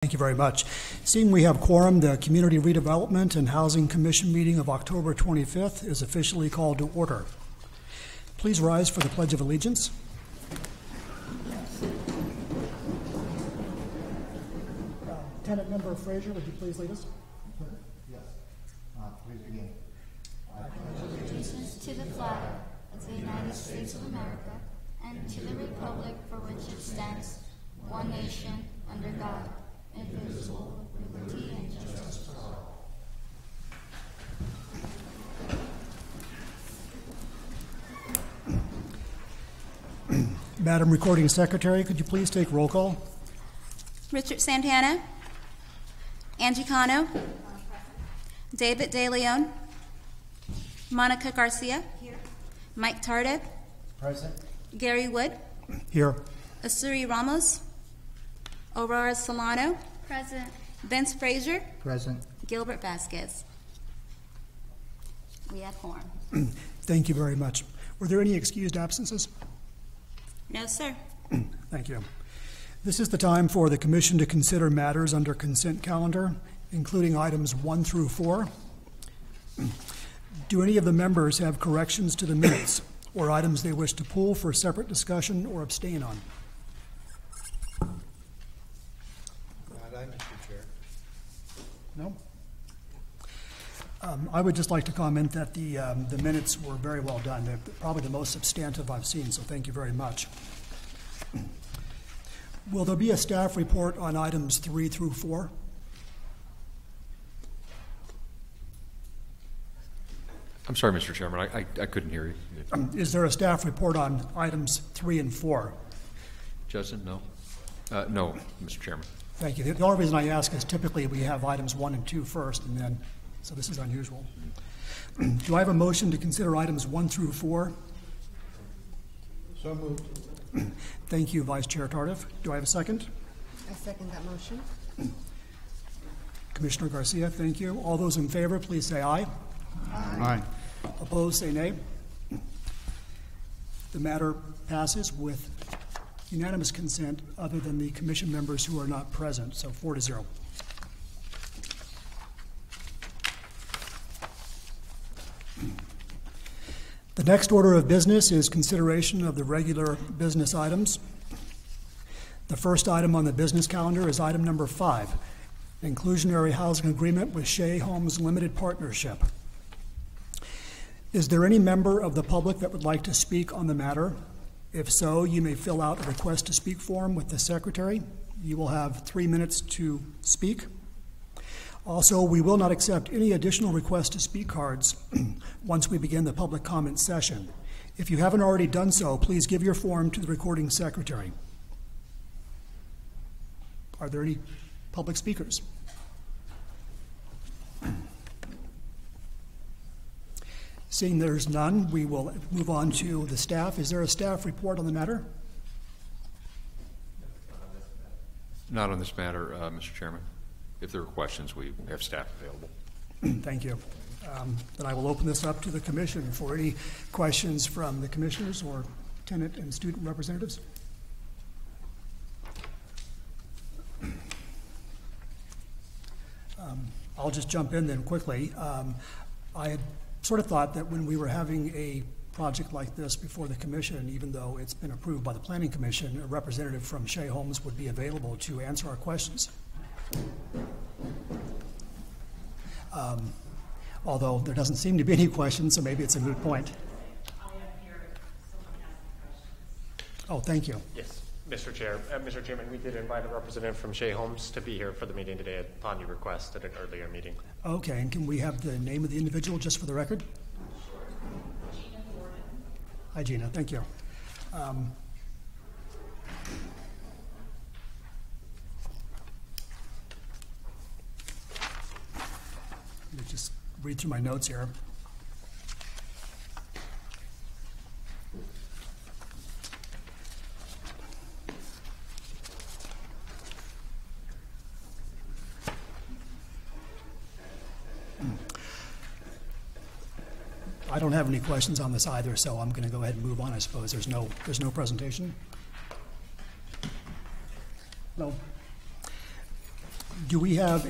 Thank you very much. Seeing we have quorum, the Community Redevelopment and Housing Commission meeting of October 25th is officially called to order. Please rise for the Pledge of Allegiance. Tenant Member Frazier, would you please lead us? Yes. Please begin. I pledge allegiance to the flag of the United States of America and to the republic for which it stands, one nation, under God, indivisible, with liberty and justice for all. Madam Recording Secretary, could you please take roll call? Richard Santana, Angie Cano, David De Leon, Monica Garcia, here. Mike Tardif, Present. Gary Wood, Here. Asuri Ramos, Aurora Solano, Present. Vince Frazier, Present. Gilbert Vasquez. We have quorum. Thank you very much. Were there any excused absences? No, sir. Thank you. This is the time for the Commission to consider matters under consent calendar, including items 1 through 4. Do any of the members have corrections to the minutes or items they wish to pull for separate discussion or abstain on? Not I, Mr. Chair. No? I would just like to comment that the minutes were very well done. They're probably the most substantive I've seen, so thank you very much. Will there be a staff report on items 3 through 4? I'm sorry, Mr. Chairman, I couldn't hear you. Is there a staff report on items 3 and 4? Justin, no? No, Mr. Chairman. Thank you. The only reason I ask is typically we have items 1 and 2 first, and then, so this is unusual. Do I have a motion to consider items 1 through 4? So moved. Thank you, Vice Chair Tardif. Do I have a second? I second that motion. Commissioner Garcia, thank you. All those in favor, please say aye. Aye. Opposed, say nay. The matter passes with unanimous consent other than the commission members who are not present, so 4-0. The next order of business is consideration of the regular business items. The first item on the business calendar is item number 5, Inclusionary Housing Agreement with Shea Homes Limited Partnership. Is there any member of the public that would like to speak on the matter? If so, you may fill out a request to speak form with the secretary. You will have 3 minutes to speak. Also, we will not accept any additional requests to speak cards once we begin the public comment session. If you haven't already done so, please give your form to the recording secretary. Are there any public speakers? Seeing there's none, we will move on to the staff. Is there a staff report on the matter? Not on this matter, Mr. Chairman. If there are questions, we have staff available. Thank you. Then I will open this up to the commission for any questions from the commissioners or tenant and student representatives. I'll just jump in then quickly. I had sort of thought that when we were having a project like this before the commission, even though it's been approved by the Planning Commission, a representative from Shea Homes would be available to answer our questions. Although there doesn't seem to be any questions, so maybe it's a moot point. I am here if someone has any questions. Oh, thank you. Yes, Mr. Chair. Mr. Chairman, we did invite a representative from Shea Homes to be here for the meeting today upon your request at an earlier meeting. Okay, and can we have the name of the individual just for the record? Gina Gordon. Hi, Gina. Thank you. Let me just read through my notes here. I don't have any questions on this either, so I'm going to go ahead and move on, I suppose. There's no presentation. No. Do we have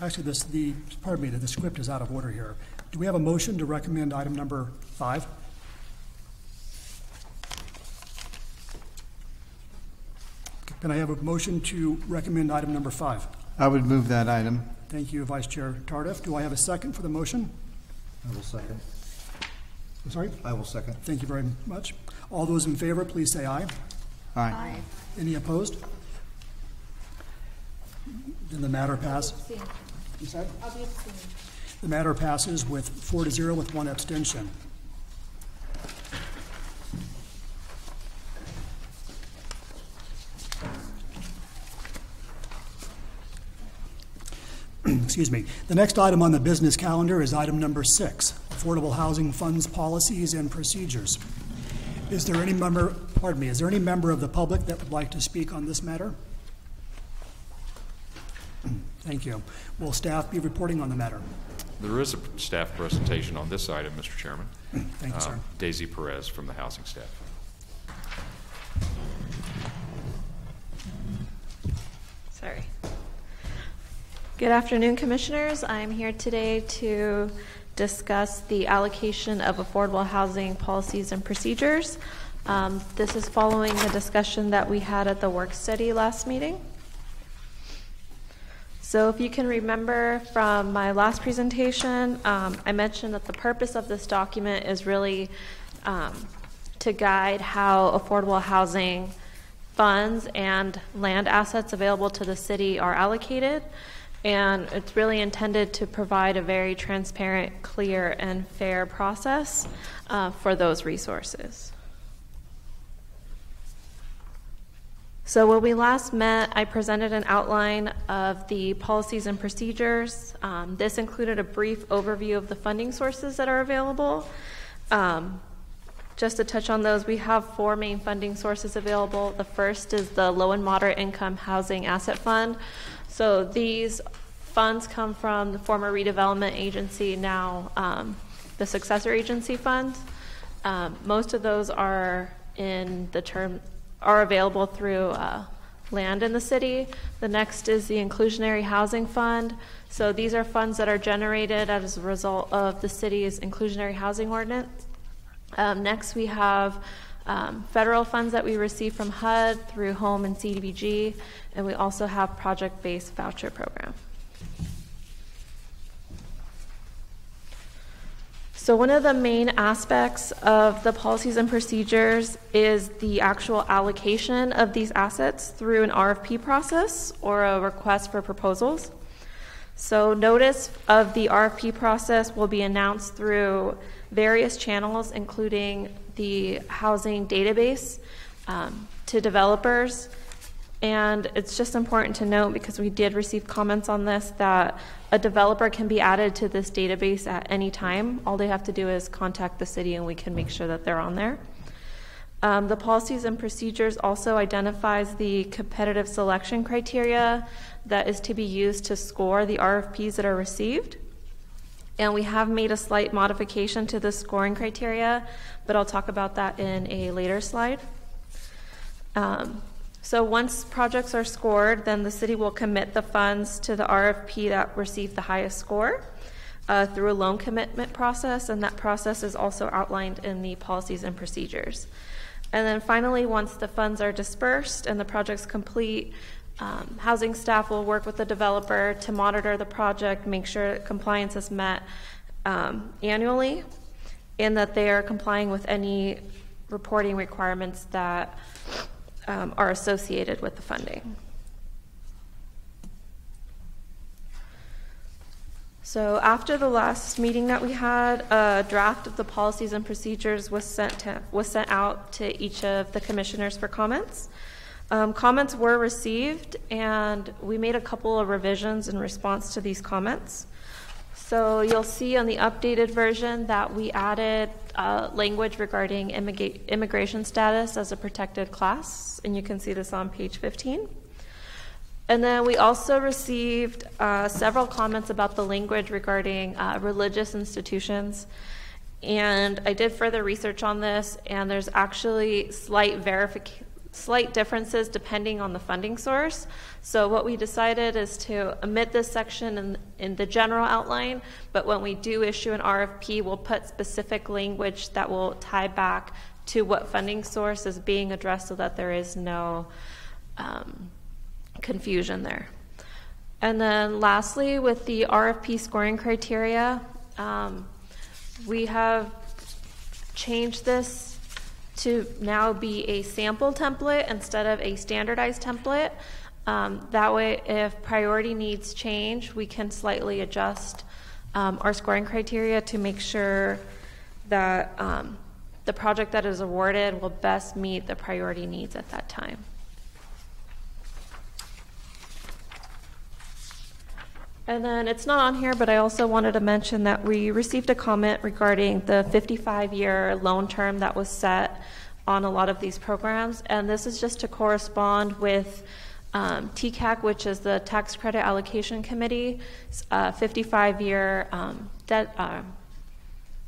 actually pardon me, the script is out of order here. Do we have a motion to recommend item number 5? Can I have a motion to recommend item number 5? I would move that item. Thank you, Vice Chair Tardif. Do I have a second for the motion? I will second. I'm sorry? I will second. Thank you very much. All those in favor, please say aye. Aye. Any opposed? Then the matter passes. I'm sorry? I'll be abstaining. The matter passes with 4-0 with 1 abstention. Excuse me. The next item on the business calendar is item number 6, Affordable Housing Funds Policies and Procedures. Is there any member of the public that would like to speak on this matter? Thank you. Will staff be reporting on the matter? There is a staff presentation on this item, Mr. Chairman. Thank you, sir. Daisy Perez from the housing staff. Sorry. Good afternoon, Commissioners. I'm here today to discuss the allocation of affordable housing policies and procedures. This is following the discussion that we had at the work study last meeting. So if you can remember from my last presentation, I mentioned that the purpose of this document is really to guide how affordable housing funds and land assets available to the city are allocated. And it's really intended to provide a very transparent, clear, and fair process for those resources. So when we last met, I presented an outline of the policies and procedures. This included a brief overview of the funding sources that are available. Just to touch on those, we have 4 main funding sources available. The first is the Low and Moderate Income Housing Asset Fund. So these funds come from the former Redevelopment Agency, now the successor agency funds. Most of those are available through land in the city. The next is the Inclusionary Housing Fund. So these are funds that are generated as a result of the city's inclusionary housing ordinance. Next, we have federal funds that we receive from HUD through Home and CDBG, and we also have project-based voucher program. So one of the main aspects of the policies and procedures is the actual allocation of these assets through an RFP process or a request for proposals. So notice of the RFP process will be announced through various channels, including the housing database to developers. And it's just important to note, because we did receive comments on this, that a developer can be added to this database at any time. All they have to do is contact the city and we can make sure that they're on there. The policies and procedures also identifies the competitive selection criteria that is to be used to score the RFPs that are received. And we have made a slight modification to the scoring criteria, but I'll talk about that in a later slide. So once projects are scored, then the city will commit the funds to the RFP that received the highest score through a loan commitment process, and that process is also outlined in the policies and procedures. And then finally, once the funds are dispersed and the project's complete, housing staff will work with the developer to monitor the project, make sure compliance is met annually, and that they are complying with any reporting requirements that are associated with the funding. So after the last meeting that we had, a draft of the policies and procedures was sent out to each of the commissioners for comments. Comments were received, and we made a couple of revisions in response to these comments. So you'll see on the updated version that we added language regarding immigration status as a protected class, and you can see this on page 15. And then we also received several comments about the language regarding religious institutions. And I did further research on this, and there's actually slight slight differences depending on the funding source. So what we decided is to omit this section in the general outline, but when we do issue an RFP, we'll put specific language that will tie back to what funding source is being addressed so that there is no confusion there. And then lastly, with the RFP scoring criteria, we have changed this to now be a sample template instead of a standardized template. That way, if priority needs change, we can slightly adjust our scoring criteria to make sure that the project that is awarded will best meet the priority needs at that time. And then it's not on here, but I also wanted to mention that we received a comment regarding the 55-year loan term that was set on a lot of these programs. And this is just to correspond with TCAC, which is the Tax Credit Allocation Committee, 55-year debt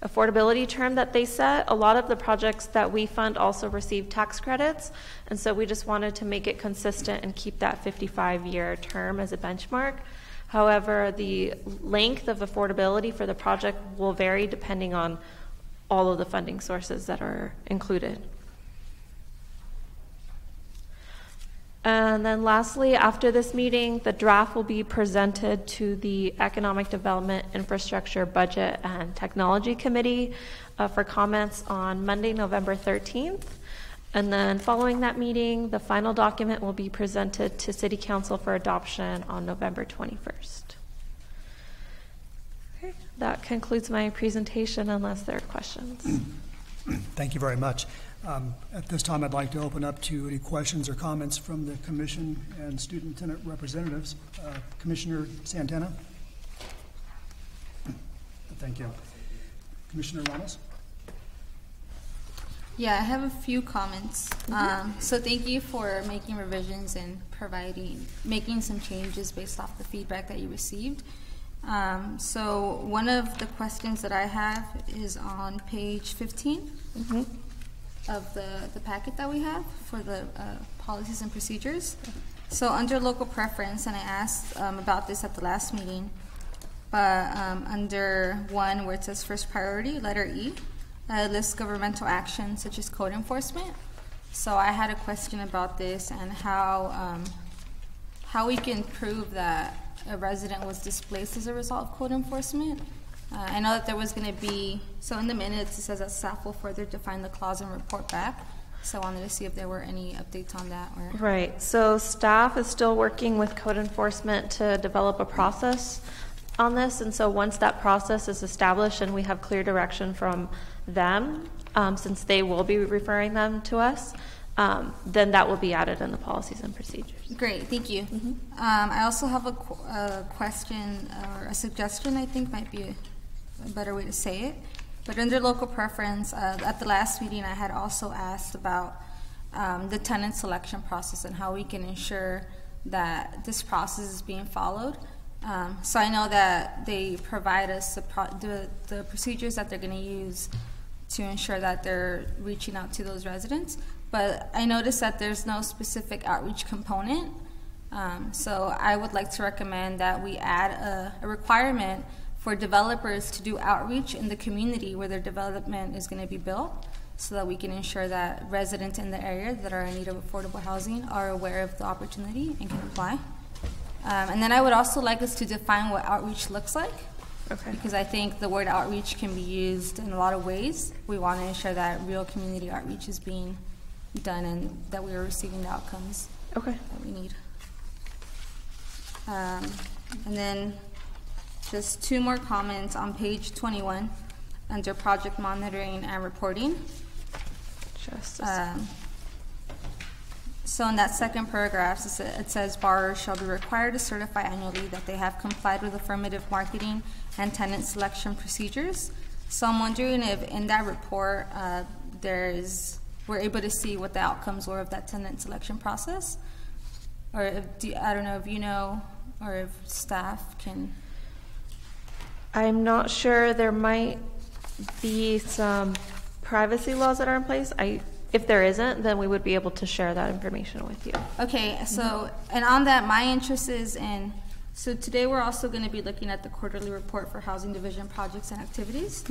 affordability term that they set. A lot of the projects that we fund also receive tax credits, and so we just wanted to make it consistent and keep that 55-year term as a benchmark. However, the length of affordability for the project will vary depending on all of the funding sources that are included. And then lastly, after this meeting, the draft will be presented to the Economic Development, Infrastructure, Budget, and Technology Committee for comments on Monday, November 13th. And then following that meeting, the final document will be presented to City Council for adoption on November 21st. Okay, that concludes my presentation unless there are questions. Thank you very much. At this time, I'd like to open up to any questions or comments from the Commission and student tenant representatives. Commissioner Santana? Thank you. Commissioner Ramos? Yeah, I have a few comments. So thank you for making revisions and making some changes based off the feedback that you received. So one of the questions that I have is on page 15 of the packet that we have for the policies and procedures. So under local preference, and I asked about this at the last meeting, but under one where it says first priority, letter E, lists governmental actions such as code enforcement. So I had a question about this and how we can prove that a resident was displaced as a result of code enforcement. I know that there was going to be, so in the minutes it says that staff will further define the clause and report back. So I wanted to see if there were any updates on that. Or Right, so staff is still working with code enforcement to develop a process on this. And so once that process is established and we have clear direction from them, since they will be referring them to us, then that will be added in the policies and procedures. Great, thank you. I also have a question or a suggestion, I think might be a better way to say it. But under local preference, at the last meeting I had also asked about the tenant selection process and how we can ensure that this process is being followed. So I know that they provide us the procedures that they're going to use to ensure that they're reaching out to those residents. But I noticed that there's no specific outreach component. So I would like to recommend that we add a requirement for developers to do outreach in the community where their development is going to be built, so that we can ensure that residents in the area that are in need of affordable housing are aware of the opportunity and can apply. And then I would also like us to define what outreach looks like. Okay. Because I think the word outreach can be used in a lot of ways. We want to ensure that real community outreach is being done and that we are receiving the outcomes that we need. And then just two more comments on page 21 under project monitoring and reporting. So in that second paragraph, it says borrowers shall be required to certify annually that they have complied with affirmative marketing and tenant selection procedures. So I'm wondering if in that report we're able to see what the outcomes were of that tenant selection process, or I don't know if you know, or if staff can. I'm not sure. There might be some privacy laws that are in place. If there isn't, then we would be able to share that information with you. Okay, so, and on that, my interest is in, so today we're also going to be looking at the quarterly report for Housing Division projects and activities.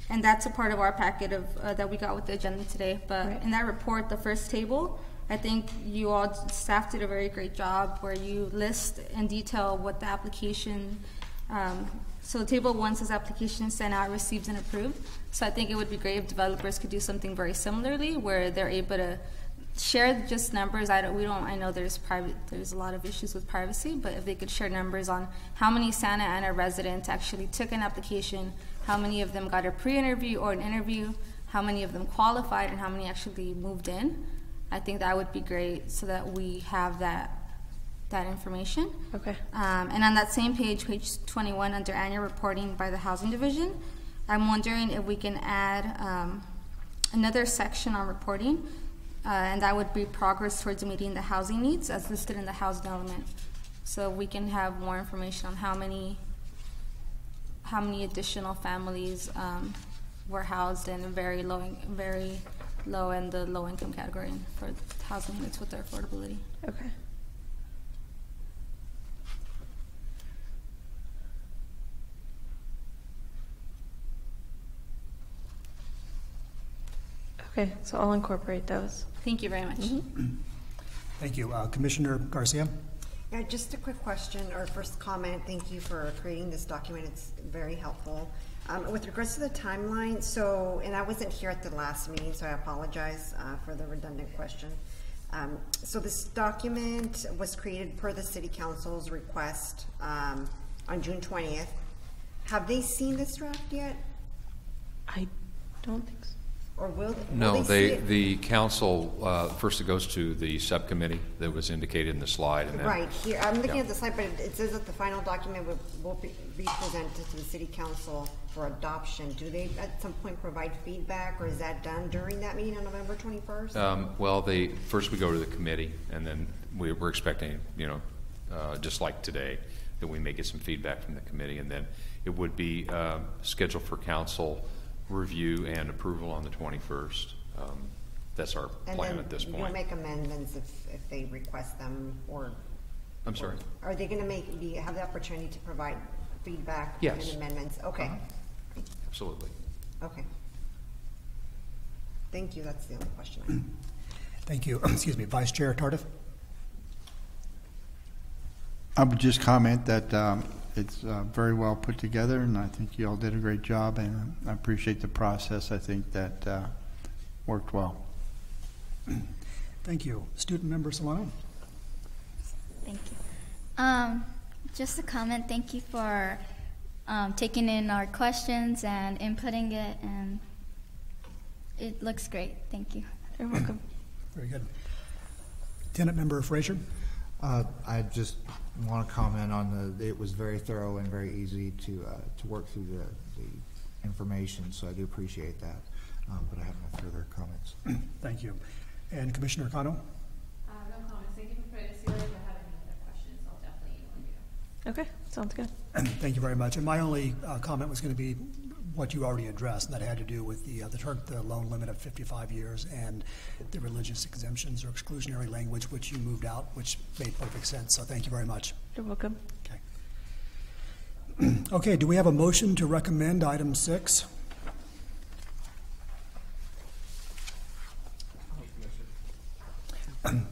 And that's a part of our packet of that we got with the agenda today. But in that report, the first table, I think you all staff did a very great job where you list in detail what the application, so table 1 says application sent out, received, and approved. So I think it would be great if developers could do something very similarly where they're able to share just numbers. I know there's a lot of issues with privacy, but if they could share numbers on how many Santa Ana residents actually took an application, how many of them got a pre-interview or an interview, how many of them qualified, and how many actually moved in. I think that would be great so that we have that information. Okay. And on that same page 21, under annual reporting by the Housing Division, I'm wondering if we can add another section on reporting, and that would be progress towards meeting the housing needs as listed in the housing element. So we can have more information on how many additional families were housed in very low and the low income category for housing units with their affordability. Okay. Okay, so I'll incorporate those. Thank you very much. Thank you. Commissioner Garcia? Yeah, just a quick question or first comment. Thank you for creating this document. It's very helpful. With regards to the timeline, and I wasn't here at the last meeting, so I apologize for the redundant question. So this document was created per the City Council's request on June 20th. Have they seen this draft yet? I don't think so. Or will No, they see it? the council, first it goes to the subcommittee that was indicated in the slide. And then, Right, here, I'm looking at the slide, but it says that the final document will be presented to the City Council for adoption. Do they at some point provide feedback, or is that done during that meeting on November 21st? Well, first we go to the committee, and then we're expecting, just like today, that we may get some feedback from the committee, and then it would be scheduled for council review and approval on the 21st. That's our plan at this point. You'll make amendments if they request them, or I'm sorry? Are they going to have the opportunity to provide feedback Yes. and amendments? Okay. Absolutely. Okay. Thank you. That's the only question I have. Thank you. Excuse me. Vice Chair Tardif? I would just comment that it's very well put together, and I think you all did a great job, and I appreciate the process. I think that worked well. Thank you. Student Member Solano? Thank you. Just a comment. Thank you for taking in our questions and inputting it, and it looks great. Thank you. You're welcome. Very good. Tenant Member Frazier? I just want to comment on it was very thorough and very easy to work through the information, so I do appreciate that. But I have no further comments. Thank you. And Commissioner Cano? No comments. Thank you for putting this together. If I have any other questions, I'll definitely email you. Okay, sounds good. Thank you very much. And my only comment was going to be what you already addressed, and that had to do with the loan limit of 55 years and the religious exemptions or exclusionary language, which you moved out, which made perfect sense. So thank you very much. You're welcome. Okay. Okay, do we have a motion to recommend item 6?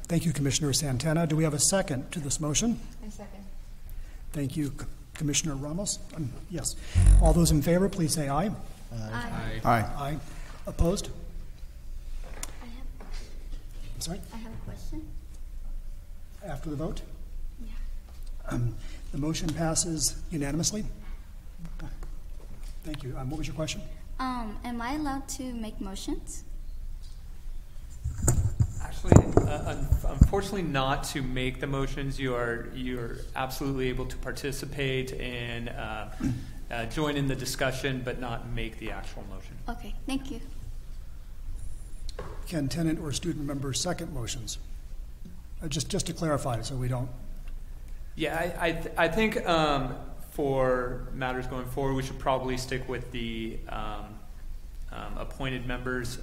Thank you, Commissioner Santana. Do we have a second to this motion? I second. Thank you, Commissioner Ramos. Yes. All those in favor, please say aye. Aye. Aye. Aye. Opposed? I'm sorry? I have a question. After the vote? Yeah. The motion passes unanimously. Thank you. What was your question? Am I allowed to make motions? Actually, unfortunately not to make the motions. You're absolutely able to participate and join in the discussion, but not make the actual motion. Okay, thank you. Can tenant or student members second motions? Just to clarify, so we don't. Yeah, I think for matters going forward, we should probably stick with the appointed members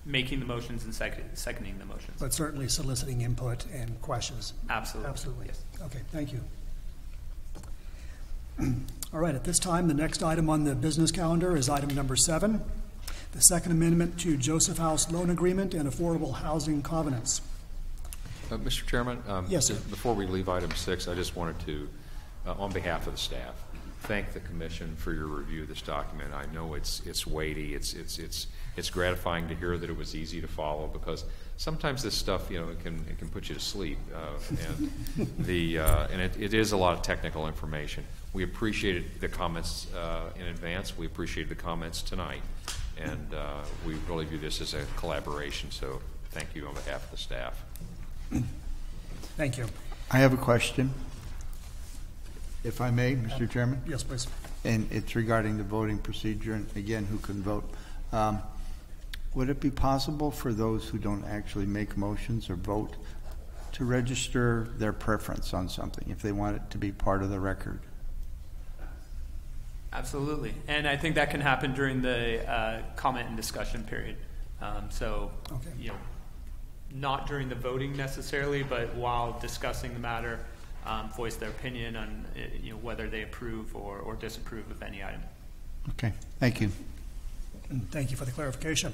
making the motions and seconding the motions. But certainly soliciting input and questions. Absolutely. Absolutely. Yes. Okay, thank you. All right, at this time, the next item on the business calendar is item number 7, the second amendment to Joseph House Loan Agreement and Affordable Housing Covenants. Mr. Chairman? Yes, sir. Before we leave item 6, I just wanted to, on behalf of the staff, thank the commission for your review of this document. I know it's weighty. It's gratifying to hear that it was easy to follow, because sometimes this stuff, it can put you to sleep, and it is a lot of technical information. We appreciated the comments in advance. We appreciated the comments tonight, and we really view this as a collaboration. So thank you on behalf of the staff. Thank you. I have a question, if I may, Mr. Chairman. Yes, please. And it's regarding the voting procedure, and again, who can vote. Would it be possible for those who don't actually make motions or vote to register their preference on something if they want it to be part of the record? Absolutely. And I think that can happen during the comment and discussion period. Okay. Not during the voting necessarily, but while discussing the matter, voice their opinion on whether they approve or disapprove of any item. Okay, thank you. Thank you for the clarification.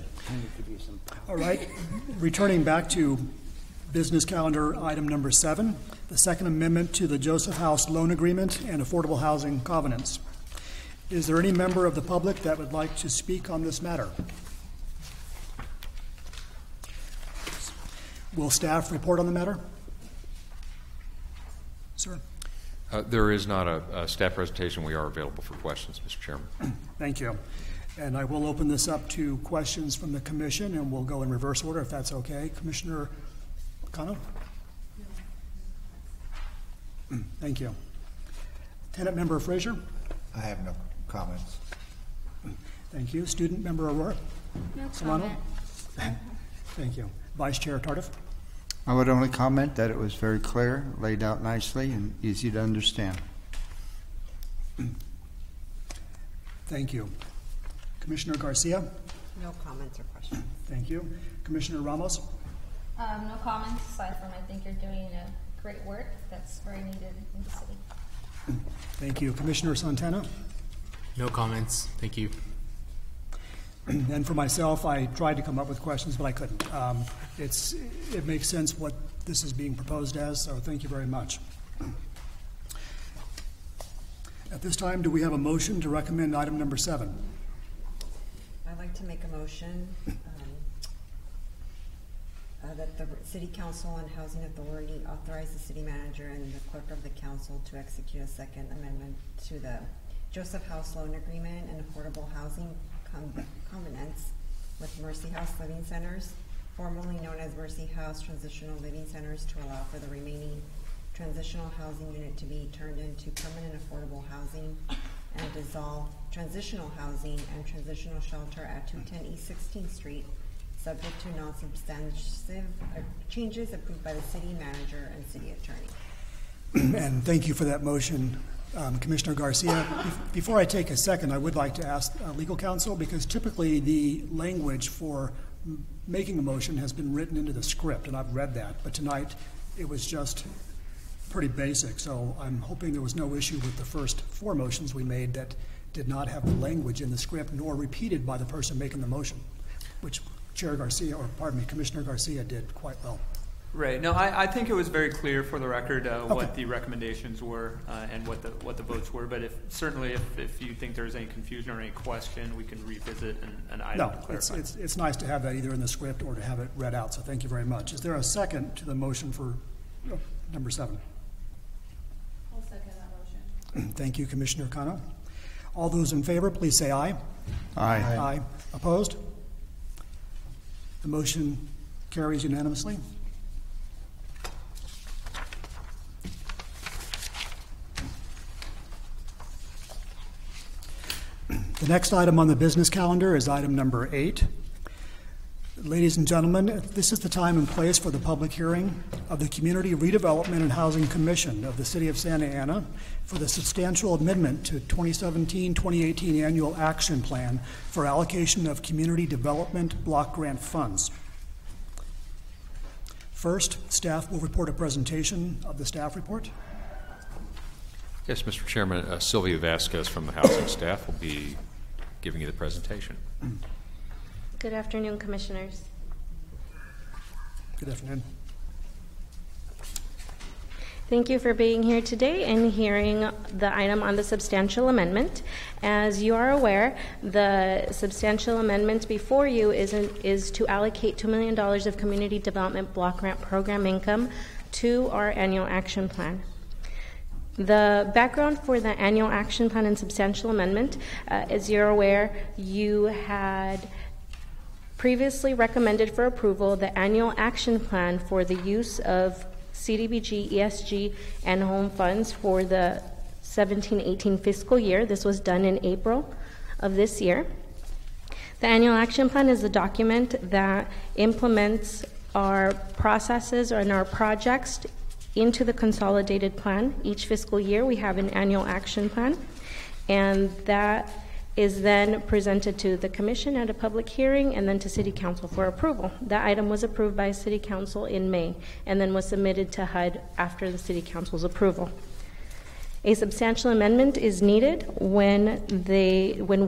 All right, returning back to business calendar item number 7, the second amendment to the Joseph House Loan Agreement and Affordable Housing Covenants. Is there any member of the public that would like to speak on this matter? Will staff report on the matter? Sir? There is not a staff presentation. We are available for questions, Mr. Chairman. Thank you. And I will open this up to questions from the commission, and we'll go in reverse order if that's okay. Commissioner Kano? Thank you. Tenant member Frazier? I have no comments. Thank you. Student member Aurora? No Solano? comment. Thank you. Vice Chair Tardif? I would only comment that it was very clear, laid out nicely, and easy to understand. Thank you. Commissioner Garcia? No comments or questions. Thank you. Commissioner Ramos? No comments aside from I think you're doing great work that's very needed in the city. Thank you. Commissioner Santana? No comments. Thank you. And for myself, I tried to come up with questions, but I couldn't. It makes sense what this is being proposed as, so thank you very much. At this time, do we have a motion to recommend item number 7? I'd like to make a motion that the City Council and Housing Authority authorize the City Manager and the Clerk of the Council to execute a second amendment to the Joseph House Loan Agreement and Affordable Housing Covenants with Mercy House Living Centers, formerly known as Mercy House Transitional Living Centers, to allow for the remaining transitional housing unit to be turned into permanent affordable housing and dissolve transitional housing and transitional shelter at 210 East 16th Street, subject to non-substantive changes approved by the City Manager and City Attorney. And thank you for that motion, Commissioner Garcia. Before I take a second, I would like to ask legal counsel, because typically the language for making a motion has been written into the script, and I've read that, but tonight it was just pretty basic, so I'm hoping there was no issue with the first 4 motions we made that did not have the language in the script nor repeated by the person making the motion, which Commissioner Garcia did quite well. Right. No, I think it was very clear for the record what the recommendations were and what the votes were. But if you think there's any confusion or any question, we can revisit an item to clarify. It's nice to have that either in the script or to have it read out. So thank you very much. Is there a second to the motion for number 7? I'll second that motion. Thank you, Commissioner Kano. All those in favor, please say aye. Aye. Aye. Opposed? The motion carries unanimously. The next item on the business calendar is item number 8, Ladies and gentlemen, this is the time and place for the public hearing of the Community Redevelopment and Housing Commission of the City of Santa Ana for the substantial amendment to 2017-2018 Annual Action Plan for allocation of community development block grant funds. First, staff will report a presentation of the staff report. Yes, Mr. Chairman, Sylvia Vasquez from the housing staff will be giving you the presentation. Good afternoon, Commissioners. Good afternoon. Thank you for being here today and hearing the item on the substantial amendment. As you are aware, the substantial amendment before you is to allocate $2 million of Community Development Block Grant Program income to our annual action plan. The background for the annual action plan and substantial amendment, as you're aware, you had previously recommended for approval the annual action plan for the use of CDBG, ESG, and home funds for the 17-18 fiscal year. This was done in April of this year. The annual action plan is a document that implements our processes and our projects into the consolidated plan. Each fiscal year we have an annual action plan, and that is then presented to the Commission at a public hearing and then to City Council for approval. That item was approved by City Council in May and then was submitted to HUD after the City Council's approval. A substantial amendment is needed when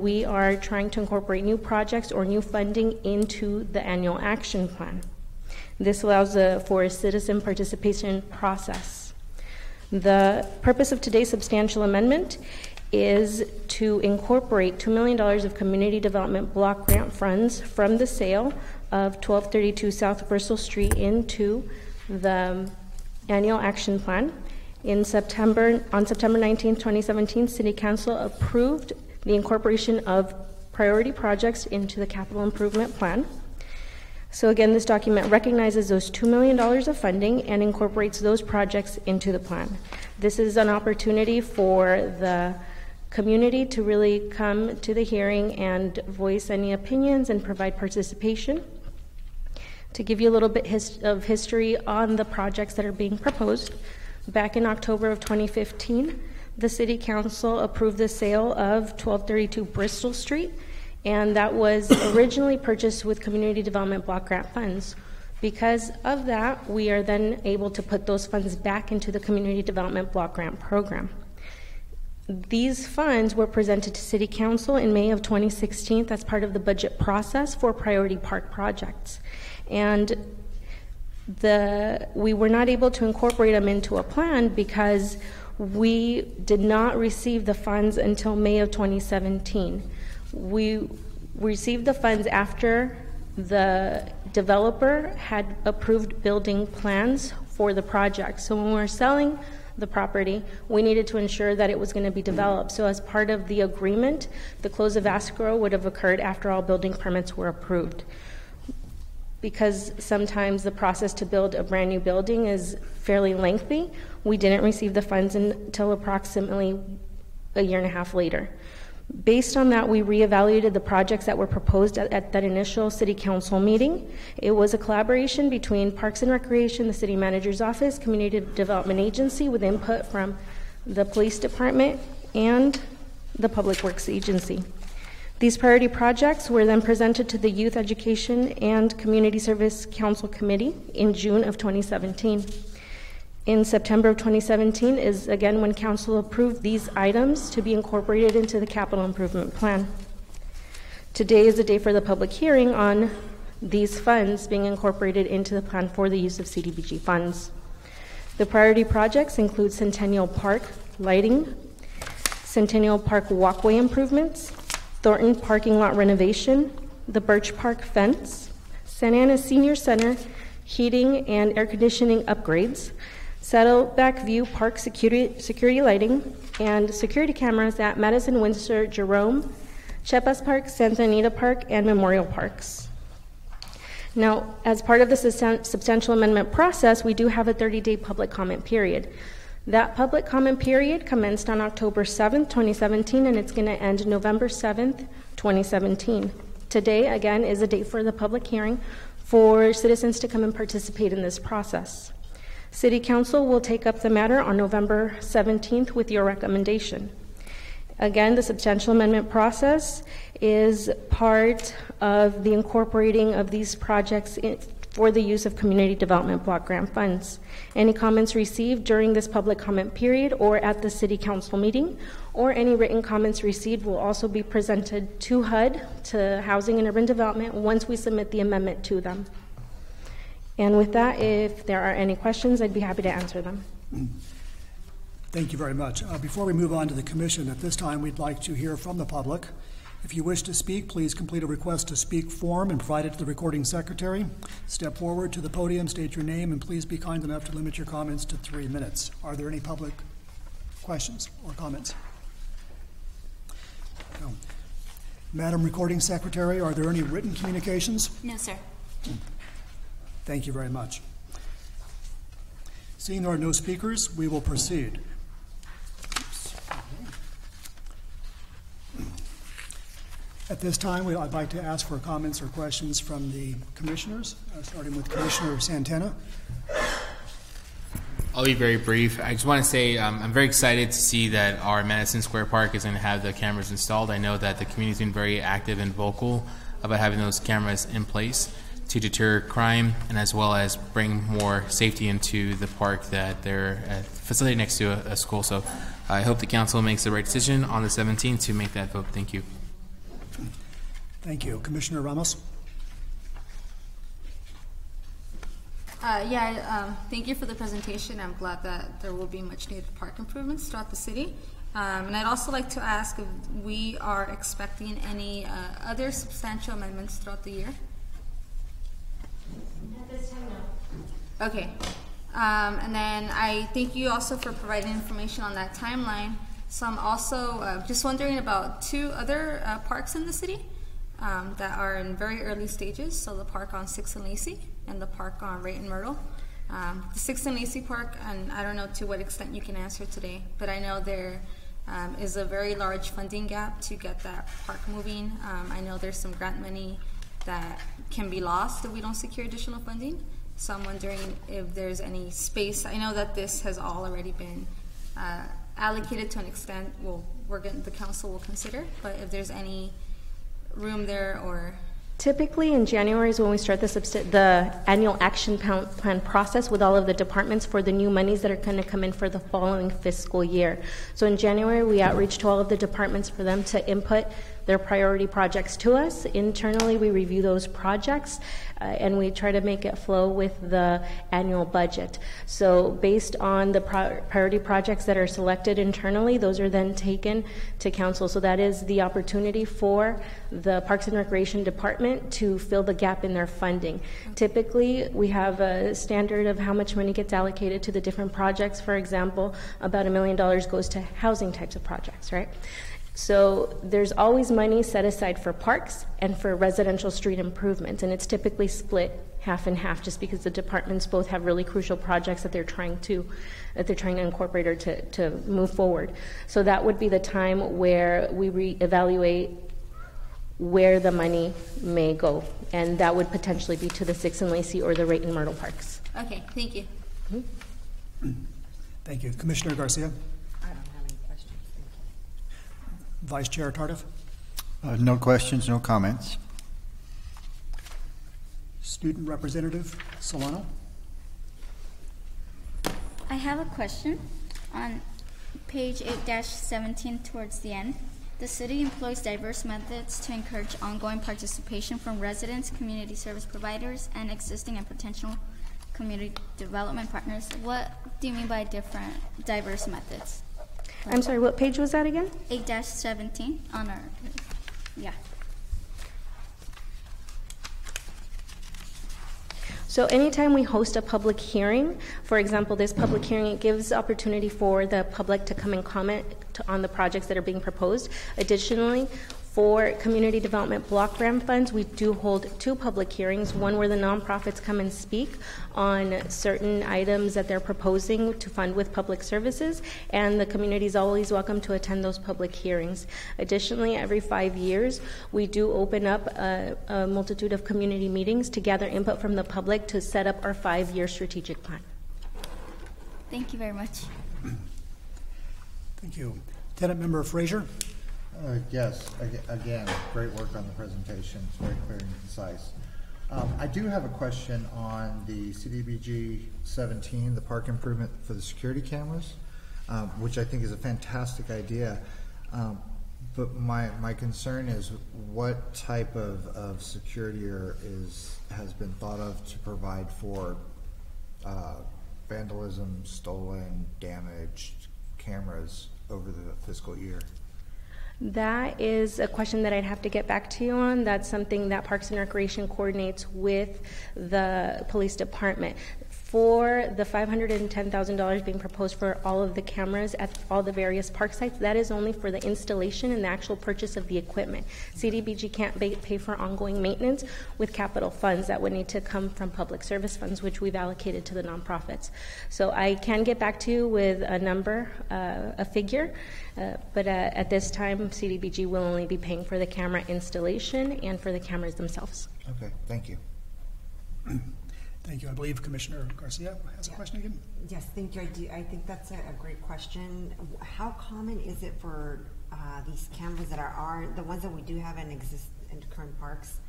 we are trying to incorporate new projects or new funding into the annual action plan. This allows for a citizen participation process. The purpose of today's substantial amendment is to incorporate $2 million of Community Development Block Grant funds from the sale of 1232 South Bristol Street into the annual action plan. On September 19, 2017, City Council approved the incorporation of priority projects into the capital improvement plan. So again, this document recognizes those $2 million of funding and incorporates those projects into the plan. This is an opportunity for the community to really come to the hearing and voice any opinions and provide participation. To give you a little bit of history on the projects that are being proposed, back in October of 2015, the City Council approved the sale of 1232 Bristol Street, and that was originally purchased with Community Development Block Grant funds. Because of that, we are then able to put those funds back into the Community Development Block Grant Program. These funds were presented to City Council in May of 2016 as part of the budget process for priority park projects. And we were not able to incorporate them into a plan because we did not receive the funds until May of 2017. We received the funds after the developer had approved building plans for the project. So when we were selling the property, we needed to ensure that it was going to be developed. So as part of the agreement, the close of escrow would have occurred after all building permits were approved. Because sometimes the process to build a brand new building is fairly lengthy, we didn't receive the funds until approximately a year and a half later. Based on that, we reevaluated the projects that were proposed at that initial City Council meeting. It was a collaboration between Parks and Recreation, the City Manager's Office, Community Development Agency, with input from the Police Department and the Public Works Agency. These priority projects were then presented to the Youth Education and Community Service Council Committee in June of 2017. In September of 2017 is again when Council approved these items to be incorporated into the capital improvement plan. Today is the day for the public hearing on these funds being incorporated into the plan for the use of CDBG funds. The priority projects include Centennial Park lighting, Centennial Park walkway improvements, Thornton parking lot renovation, the Birch Park fence, Santa Ana Senior Center heating and air conditioning upgrades, Saddleback View Park security lighting, and security cameras at Madison, Windsor, Jerome, Chepas Park, Santa Anita Park, and Memorial Parks. Now, as part of the substantial amendment process, we do have a 30-day public comment period. That public comment period commenced on October 7th, 2017, and it's going to end November 7th, 2017. Today, again, is a date for the public hearing for citizens to come and participate in this process. City Council will take up the matter on November 17th with your recommendation. Again, the substantial amendment process is part of the incorporating of these projects for the use of community development block grant funds. Any comments received during this public comment period or at the City Council meeting, or any written comments received will also be presented to HUD, to Housing and Urban Development, once we submit the amendment to them. And with that, if there are any questions, I'd be happy to answer them. Thank you very much. Before we move on to the commission, at this time we'd like to hear from the public. If you wish to speak, please complete a request to speak form and provide it to the recording secretary. Step forward to the podium, state your name, and please be kind enough to limit your comments to 3 minutes. Are there any public questions or comments? No. Madam Recording Secretary, are there any written communications? No, sir. Thank you very much. Seeing there are no speakers, we will proceed. At this time, I'd like to ask for comments or questions from the commissioners, starting with Commissioner Santana. I'll be very brief. I just want to say I'm very excited to see that our Madison Square Park is going to have the cameras installed. I know that the community's been very active and vocal about having those cameras in place to deter crime and as well as bring more safety into the park that they're a facility next to a school. So I hope the council makes the right decision on the 17th to make that vote. Thank you. Thank you. Commissioner Ramos? Thank you for the presentation. I'm glad that there will be much needed park improvements throughout the city. And I'd also like to ask if we are expecting any other substantial amendments throughout the year. At this time, no. Okay. And then I thank you also for providing information on that timeline. So I'm also just wondering about 2 other parks in the city that are in very early stages. So the park on 6th and Lacey and the park on Wright and Myrtle. The 6th and Lacey Park, and I don't know to what extent you can answer today, but I know there is a very large funding gap to get that park moving. I know there's some grant money that can be lost if we don't secure additional funding. So I'm wondering if there's any space. I know that this has all already been allocated to an extent. The council will consider, but if there's any room there or... Typically in January is when we start the annual action plan process with all of the departments for the new monies that are going to come in for the following fiscal year. So in January, we outreach to all of the departments for them to input their priority projects to us. Internally, we review those projects and we try to make it flow with the annual budget. So based on the priority projects that are selected internally, those are then taken to council. So that is the opportunity for the Parks and Recreation Department to fill the gap in their funding. Typically, we have a standard of how much money gets allocated to the different projects. For example, about $1 million goes to housing types of projects, right? So there's always money set aside for parks and for residential street improvements, and it's typically split half and half just because the departments both have really crucial projects that they're trying to incorporate or to move forward. So that would be the time where we reevaluate where the money may go, and that would potentially be to the 6th and Lacey or the Wright and Myrtle parks. Okay, thank you. Mm-hmm. Thank you. Commissioner Garcia? I don't have any questions. Thank you. Vice Chair Tardif? No questions, no comments. Student Representative Solano? I have a question. On page 8-17 towards the end, the city employs diverse methods to encourage ongoing participation from residents, community service providers, and existing and potential community development partners. What do you mean by diverse methods? I'm sorry, what page was that again? 8-17 on our, yeah. So anytime we host a public hearing, for example, this public hearing, it gives opportunity for the public to come and comment on the projects that are being proposed. Additionally, For community development block grant funds, we do hold 2 public hearings, one where the nonprofits come and speak on certain items that they're proposing to fund with public services, and the community is always welcome to attend those public hearings. Additionally, every 5 years, we do open up a multitude of community meetings to gather input from the public to set up our 5-year strategic plan. Thank you very much. Thank you. Tenant Member Frazier. Yes, again, great work on the presentation. It's very clear and concise. I do have a question on the CDBG 17, the park improvement for the security cameras, which I think is a fantastic idea. But my concern is what type of security has been thought of to provide for vandalism, stolen, damaged cameras over the fiscal year? That is a question that I'd have to get back to you on. That's something that Parks and Recreation coordinates with the police department. For the $510,000 being proposed for all of the cameras at all the various park sites, that is only for the installation and the actual purchase of the equipment. CDBG can't pay for ongoing maintenance with capital funds. That would need to come from public service funds, which we've allocated to the nonprofits. So I can get back to you with a number, a figure, but at this time, CDBG will only be paying for the camera installation and for the cameras themselves. Okay, thank you. Thank you. I believe Commissioner Garcia has a question again. Yes, thank you. I think that's a great question. How common is it for these cameras that are the ones that we do have in current parks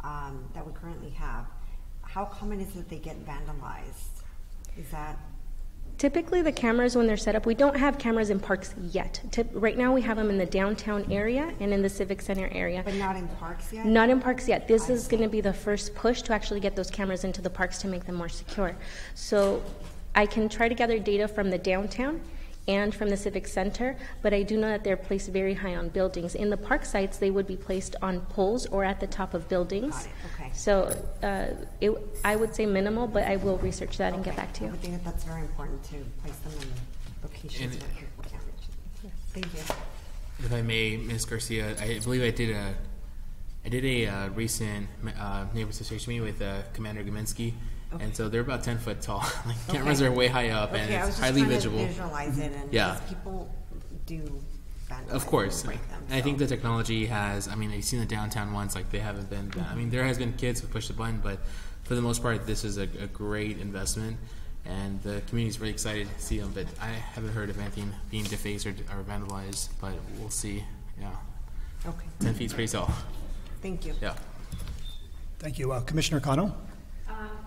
that we currently have? How common is it that they get vandalized? Is that... Typically, the cameras, when they're set up, we don't have cameras in parks yet. Right now, we have them in the downtown area and in the Civic Center area. But not in parks yet? Not in parks yet. This is going to be the first push to actually get those cameras into the parks to make them more secure. So I can try to gather data from the downtown and from the Civic Center, but I do know that they're placed very high on buildings. In the park sites, they would be placed on poles or at the top of buildings. Got it. Okay. So I would say minimal, but I will research that and get back to you. I think that's very important to place them in locations where people can't reach them. Thank you. If I may, Ms. Garcia, I believe I did a recent neighbor association meeting with Commander Gaminsky. Okay. And so they're about 10 foot tall. Like, cameras are way high up, and it's highly visible. To visualize it, and people do vandalize, of course. and break them. And I think the technology has. I mean, I've seen the downtown ones. Like, they haven't been. I mean, there has been kids who push the button, but for the most part, this is a great investment, and the community is really excited to see them. But I haven't heard of anything being defaced or vandalized. But we'll see. Yeah. Okay. 10 feet is pretty tall. Thank you. Yeah. Thank you, Commissioner Cano.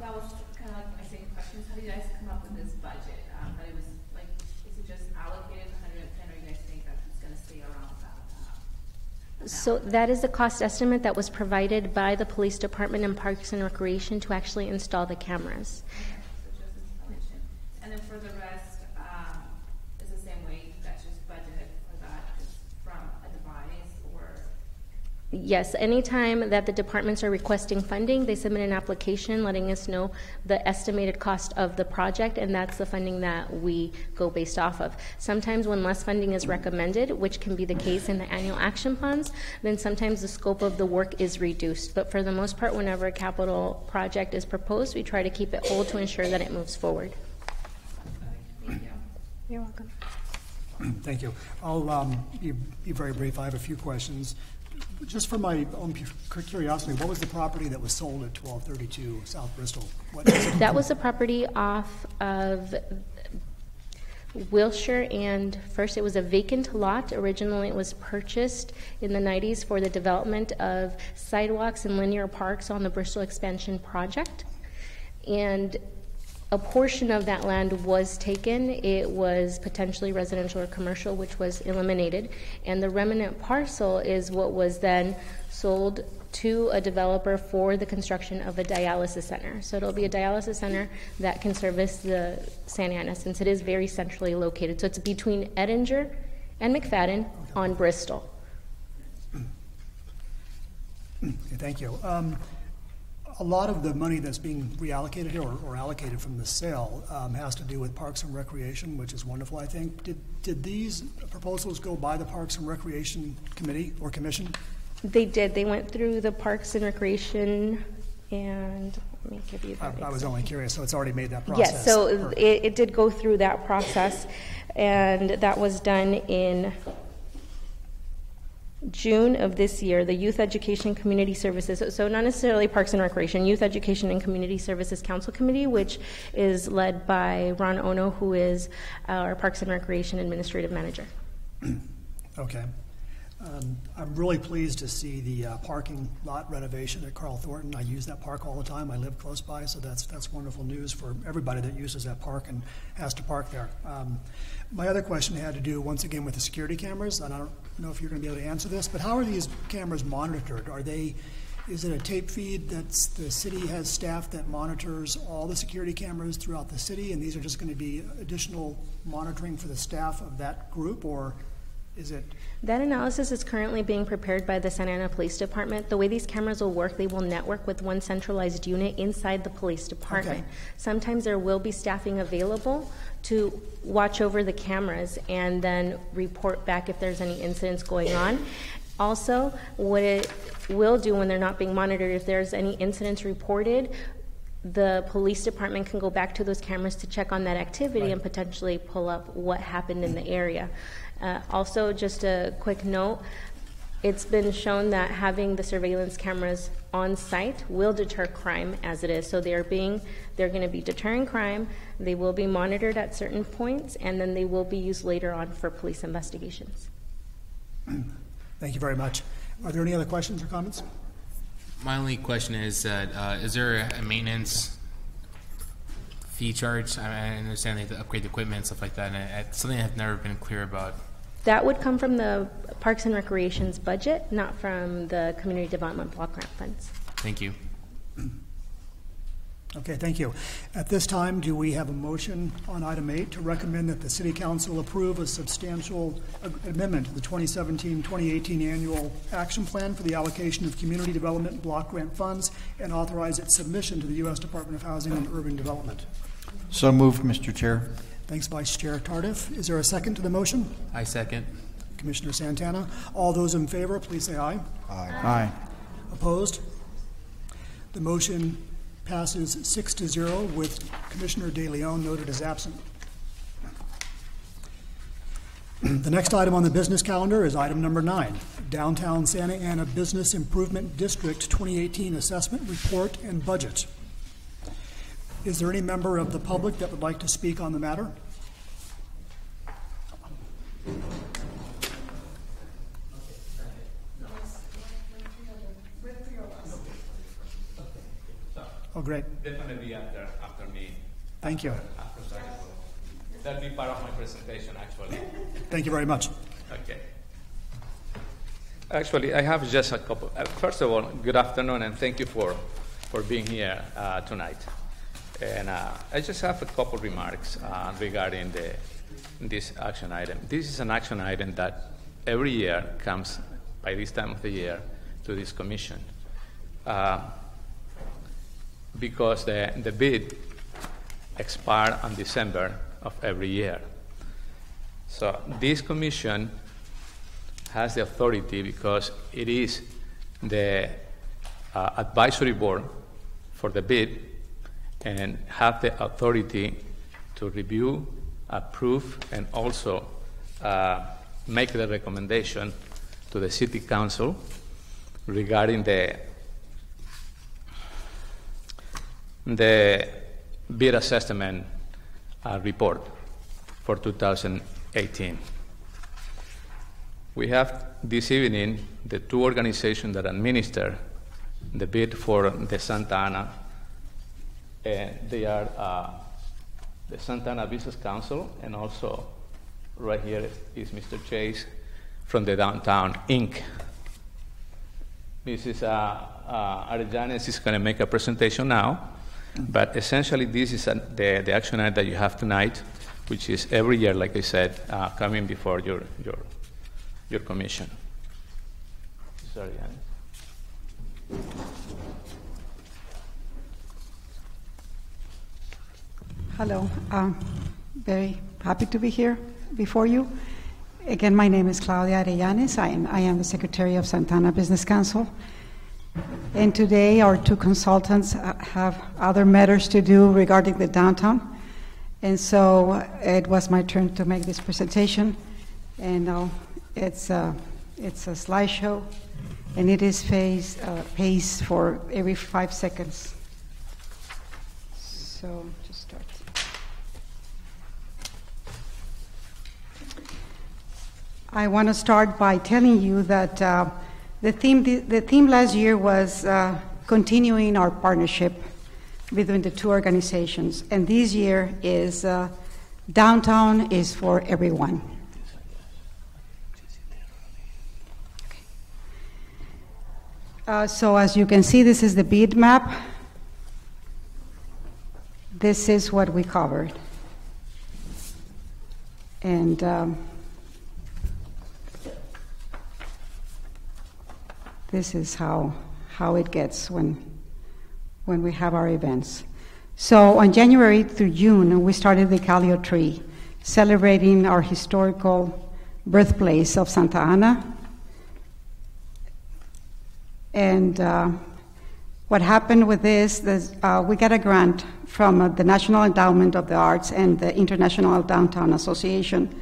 That was kind of like my same questions. How do you guys come up with this budget? But it was like, is it just allocated 110, or you guys think that it's going to stay around that? So that is the cost estimate that was provided by the police department and Parks and Recreation to actually install the cameras. Okay, so just installation. And then for the rest, is the same way that's just budgeted for that, just from a device, or? Yes, anytime that the departments are requesting funding, they submit an application letting us know the estimated cost of the project, and that's the funding that we go based off of. Sometimes when less funding is recommended, which can be the case in the annual action plans, then sometimes the scope of the work is reduced. But for the most part, whenever a capital project is proposed, we try to keep it whole to ensure that it moves forward. Thank you. You're welcome. Thank you. I'll be very brief. I have a few questions. Just for my own curiosity, what was the property that was sold at 1232 South Bristol? That was a property off of Wilshire and First. It was a vacant lot. Originally, it was purchased in the 90s for the development of sidewalks and linear parks on the Bristol Expansion Project. And a portion of that land was taken. It was potentially residential or commercial, which was eliminated. And the remnant parcel is what was then sold to a developer for the construction of a dialysis center. So it'll be a dialysis center that can service the Santa Ana, since it is very centrally located. So it's between Edinger and McFadden on Bristol. Okay, thank you. A lot of the money that's being reallocated here or allocated from the sale has to do with Parks and Recreation, which is wonderful, I think. Did these proposals go by the Parks and Recreation Committee or Commission? They did. They went through the Parks and Recreation, and let me give you that. I was only curious, so it's already made that process. Yes, so it did go through that process, and that was done in June of this year. The Youth Education Community Services, so not necessarily Parks and Recreation, Youth Education and Community Services Council Committee, which is led by Ron Ono, who is our Parks and Recreation Administrative Manager. Okay. I'm really pleased to see the parking lot renovation at Carl Thornton. I use that park all the time. I live close by, so that's wonderful news for everybody that uses that park and has to park there. My other question had to do, once again, with the security cameras. And I don't know if you're going to be able to answer this, but how are these cameras monitored? Is it a tape feed that the city has staff that monitors all the security cameras throughout the city, and these are just going to be additional monitoring for the staff of that group, or is it? That analysis is currently being prepared by the Santa Ana Police Department. The way these cameras will work, they will network with one centralized unit inside the police department. Okay. Sometimes there will be staffing available to watch over the cameras and then report back if there's any incidents going on. Also, what it will do when they're not being monitored, if there's any incidents reported, the police department can go back to those cameras to check on that activity, right, and potentially pull up what happened in the area. Also, just a quick note, it's been shown that having the surveillance cameras on site will deter crime as it is. So they're going to be deterring crime, they will be monitored at certain points, and then they will be used later on for police investigations. Thank you very much. Are there any other questions or comments? My only question is that is there a maintenance fee charge? I understand they have to upgrade the equipment and stuff like that, and it's something I've never been clear about. That would come from the Parks and Recreation's budget, not from the Community Development Block Grant funds. Thank you. Okay, thank you. At this time, do we have a motion on item 8 to recommend that the City Council approve a substantial amendment to the 2017-2018 annual action plan for the allocation of community development block grant funds and authorize its submission to the U.S. Department of Housing and Urban Development? So moved, Mr. Chair. Thanks, Vice Chair Tardif. Is there a second to the motion? I second. Commissioner Santana. All those in favor, please say aye. Aye. Aye. Opposed? The motion passes 6-0 with Commissioner De Leon noted as absent. The next item on the business calendar is item number 9, Downtown Santa Ana Business Improvement District 2018 Assessment Report and Budget. Is there any member of the public that would like to speak on the matter? Oh, great. Definitely after me. Thank you. That'll be part of my presentation, actually. Thank you very much. Okay. Actually, I have just a couple. First of all, good afternoon, and thank you for being here tonight. And I just have a couple remarks regarding this action item. This is an action item that every year comes by this time of the year to this commission. Because the bid expires on December of every year. So this commission has the authority, because it is the advisory board for the bid, and have the authority to review, approve, and also make the recommendation to the City Council regarding the bid assessment report for 2018. We have this evening the two organizations that administer the bid for the Santa Ana, and they are the Santa Ana Business Council, and also right here is Mr. Chase from the Downtown Inc. Mrs. Arellanes is going to make a presentation now. But essentially, this is the action item that you have tonight, which is every year, like I said, coming before your commission. Sorry, Anne. Hello. Very happy to be here before you. Again, my name is Claudia Arellanes. I am the Secretary of Santana Business Council. And today our two consultants have other matters to do regarding the downtown. And so it was my turn to make this presentation. And it's a slideshow, and it is paced for every 5 seconds. So to start. I want to start by telling you that the theme last year was continuing our partnership between the two organizations, and this year is Downtown is for Everyone. So as you can see, this is the bid map. This is what we covered. And this is how it gets when we have our events. So on January through June, we started the Calio Tree, celebrating our historical birthplace of Santa Ana. And what happened with this is we got a grant from the National Endowment of the Arts and the International Downtown Association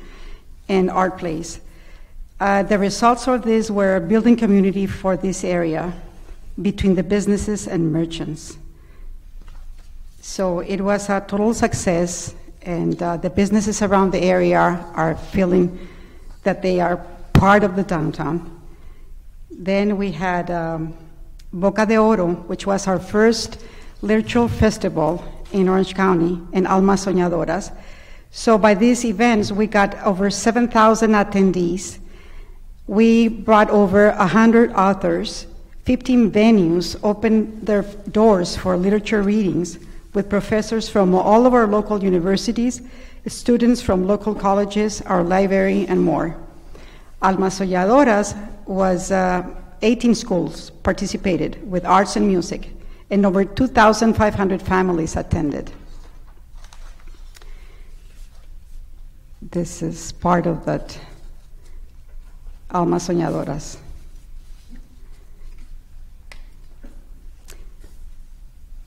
and Art Place. The results of this were a building community for this area between the businesses and merchants. So it was a total success, and the businesses around the area are feeling that they are part of the downtown. Then we had Boca de Oro, which was our first literature festival in Orange County, and Almas Soñadoras. So by these events, we got over 7,000 attendees. We brought over 100 authors. 15 venues opened their doors for literature readings with professors from all of our local universities, students from local colleges, our library, and more. Almas Soñadoras was 18 schools participated with arts and music, and over 2,500 families attended. This is part of that Almas Soñadoras.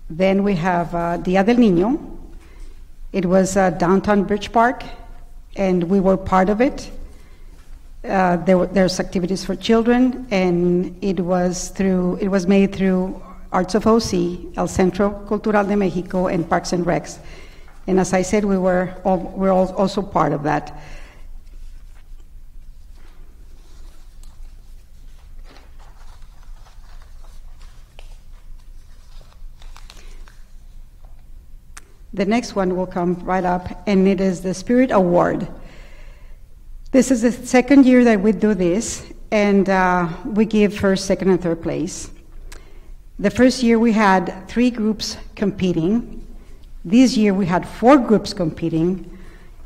Then we have Dia del Niño. It was downtown Bridge Park, and we were part of it. There's activities for children, and it was made through Arts of OC, El Centro Cultural de Mexico, and Parks and Recs. And as I said, we're also part of that. The next one will come right up, and it is the Spirit Award. This is the second year that we do this, and we give first, second, and third place. The first year we had 3 groups competing. This year we had 4 groups competing,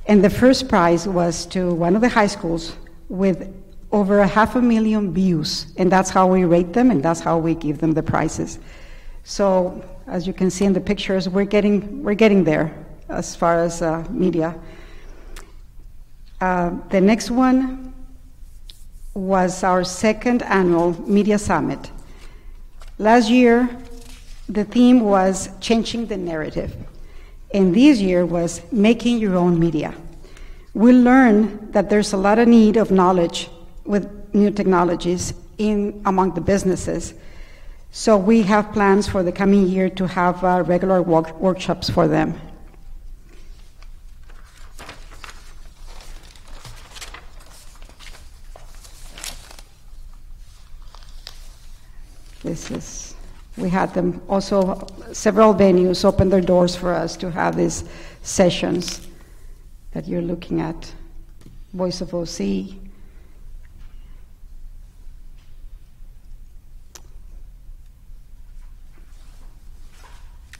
and the first prize was to one of the high schools with over 500,000 views, and that's how we rate them, and that's how we give them the prizes. So as you can see in the pictures, we're getting there as far as media. The next one was our second annual Media Summit. Last year, the theme was changing the narrative, and this year was making your own media. We learned that there's a lot of need of knowledge with new technologies among the businesses. So we have plans for the coming year to have regular workshops for them. We had them also, several venues open their doors for us to have these sessions that you're looking at. Voice of OC.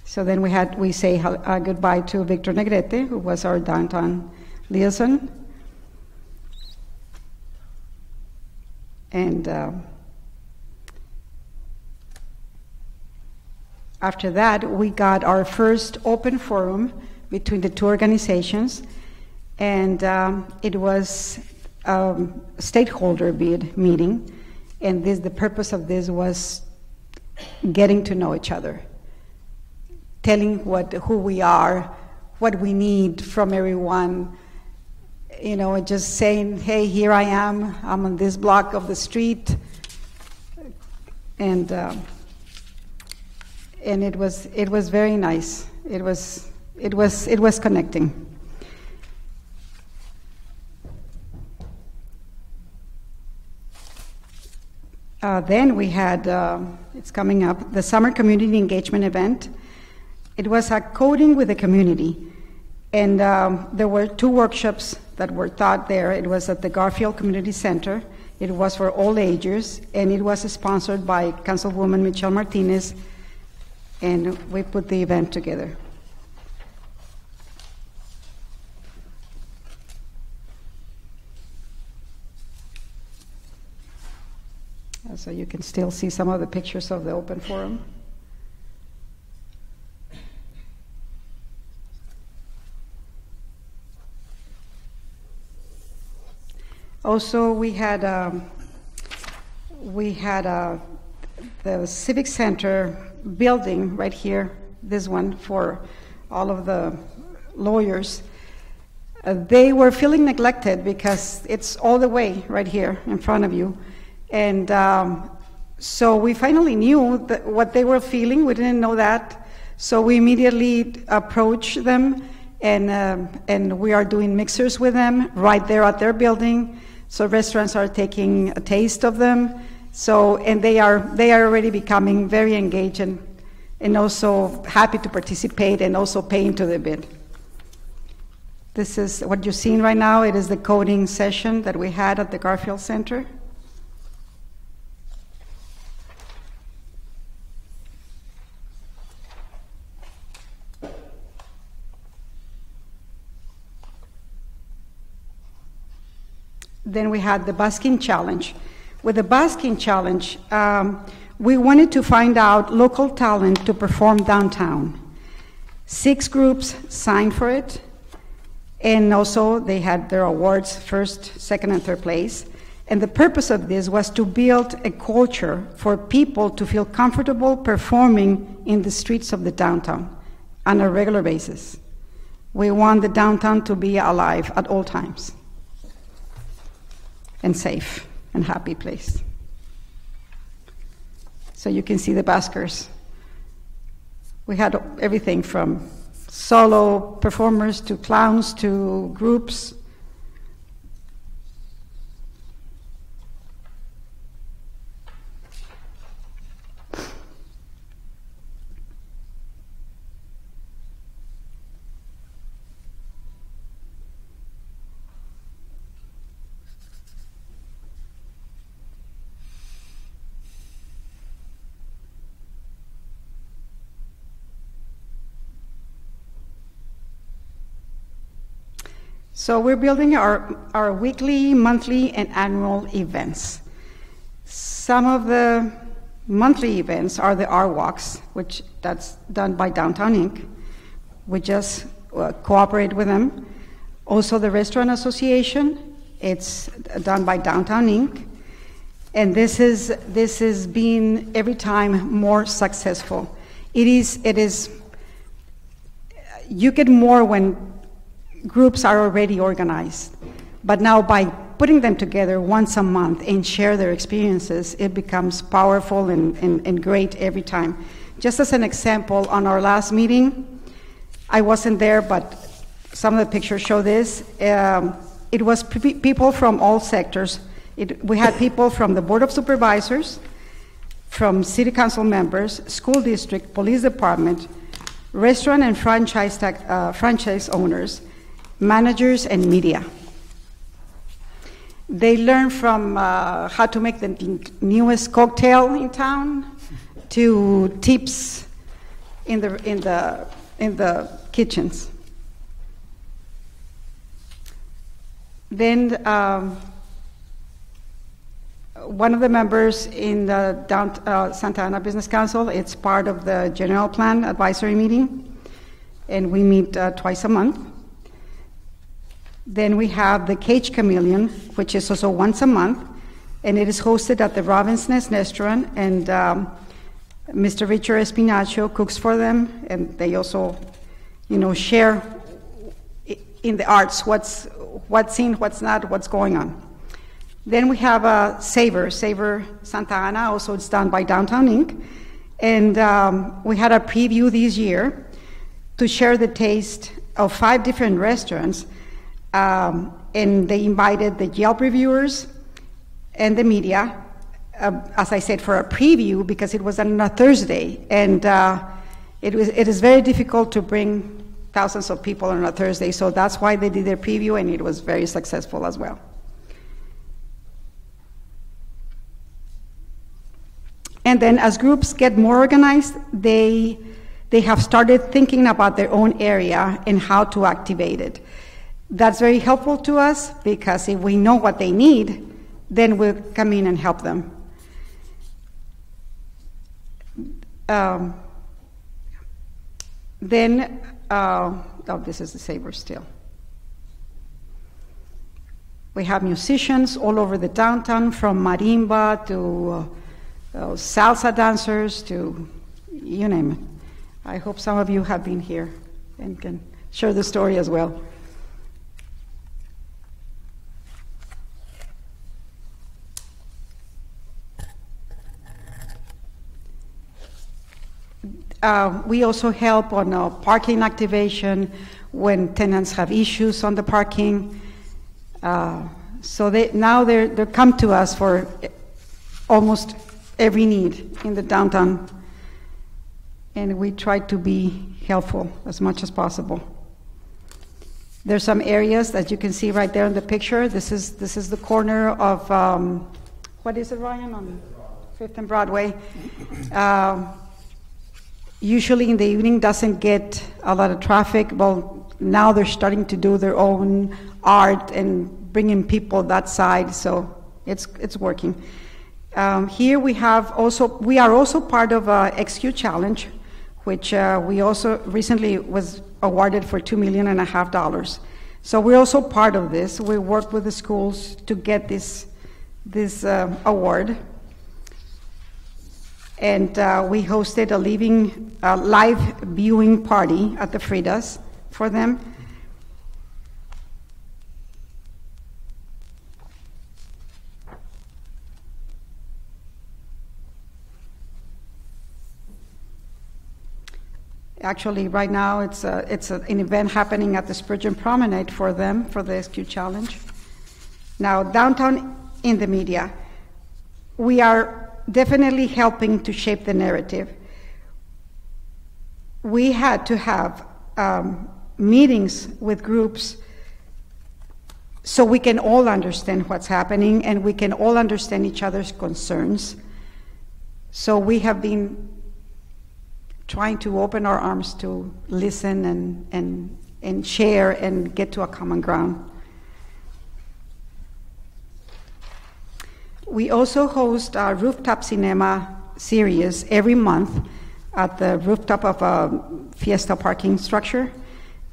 So then we say goodbye to Victor Negrete, who was our downtown liaison. And after that, we got our first open forum between the two organizations, and it was Stakeholder Bid Meeting, and the purpose of this was getting to know each other, telling who we are, what we need from everyone, just saying, hey, here I am, I'm on this block of the street, and it was very nice. It was connecting. Then we had, it's coming up, the Summer Community Engagement Event. It was a coding with the community. And there were 2 workshops that were taught there. It was at the Garfield Community Center. It was for all ages, and it was sponsored by Councilwoman Michelle Martinez, and we put the event together. So you can still see some of the pictures of the open forum. Also, we had the Civic Center building right here, this one for all of the lawyers. They were feeling neglected because it's all the way right here in front of you. And so we finally knew what they were feeling. We didn't know that. So we immediately approached them, and we are doing mixers with them right there at their building. So restaurants are taking a taste of them. So, and they are already becoming very engaged and also happy to participate and also pay into the bid. This is what you're seeing right now. It is the coding session that we had at the Garfield Center. Then we had the Busking Challenge. With the Busking Challenge, we wanted to find out local talent to perform downtown. 6 groups signed for it, and also they had their awards, 1st, 2nd, and 3rd place. And the purpose of this was to build a culture for people to feel comfortable performing in the streets of the downtown on a regular basis. We want the downtown to be alive at all times, and safe and happy place. So you can see the buskers. We had everything from solo performers to clowns to groups. So we're building our weekly, monthly, and annual events. Some of the monthly events are the R Walks, which that's done by Downtown Inc. We just cooperate with them. Also the Restaurant Association, it's done by Downtown Inc. And this is being every time more successful. It is, you get more when groups are already organized, but now by putting them together once a month and share their experiences, it becomes powerful and great every time. Just as an example, on our last meeting, I wasn't there, but some of the pictures show this. It was people from all sectors. We had people from the Board of Supervisors, from City Council members, school district, police department, restaurant and franchise owners, managers, and media. They learn from how to make the newest cocktail in town to tips in the kitchens. Then one of the members in the Santa Ana Business Council, it's part of the General Plan Advisory Meeting, and we meet twice a month. Then we have the Cage Chameleon, which is also once a month, and it is hosted at the Robin's Nest Restaurant, and Mr. Richard Espinacio cooks for them, and they also, share in the arts what's in, what's not, what's going on. Then we have Savor Santa Ana, also it's done by Downtown Inc., and we had a preview this year to share the taste of 5 different restaurants, and they invited the Yelp reviewers and the media, as I said, for a preview because it was on a Thursday, and it is very difficult to bring thousands of people on a Thursday, so that's why they did their preview, and it was very successful as well. And then as groups get more organized, they have started thinking about their own area and how to activate it. That's very helpful to us because if we know what they need, then we'll come in and help them. This is the Savor still. We have musicians all over the downtown, from marimba to salsa dancers to you name it. I hope some of you have been here and can share the story as well. We also help on parking activation when tenants have issues on the parking. So they come to us for almost every need in the downtown, and we try to be helpful as much as possible. There's some areas that you can see right there in the picture. This is the corner of what is it, Ryan, on 5th and Broadway. Usually in the evening doesn't get a lot of traffic. Well, now they're starting to do their own art and bringing people that side, so it's working. Here we are also part of XQ Challenge, which we also recently was awarded for $2.5 million. So we're also part of this. We work with the schools to get this award. And we hosted a live viewing party at the Fridas for them. Actually, right now it's an event happening at the Spurgeon Promenade for them, for the SQ Challenge. Now, downtown in the media, we are definitely helping to shape the narrative. We had to have meetings with groups so we can all understand what's happening and we can all understand each other's concerns. So we have been trying to open our arms to listen and share and get to a common ground. We also host a rooftop cinema series every month at the rooftop of a Fiesta parking structure,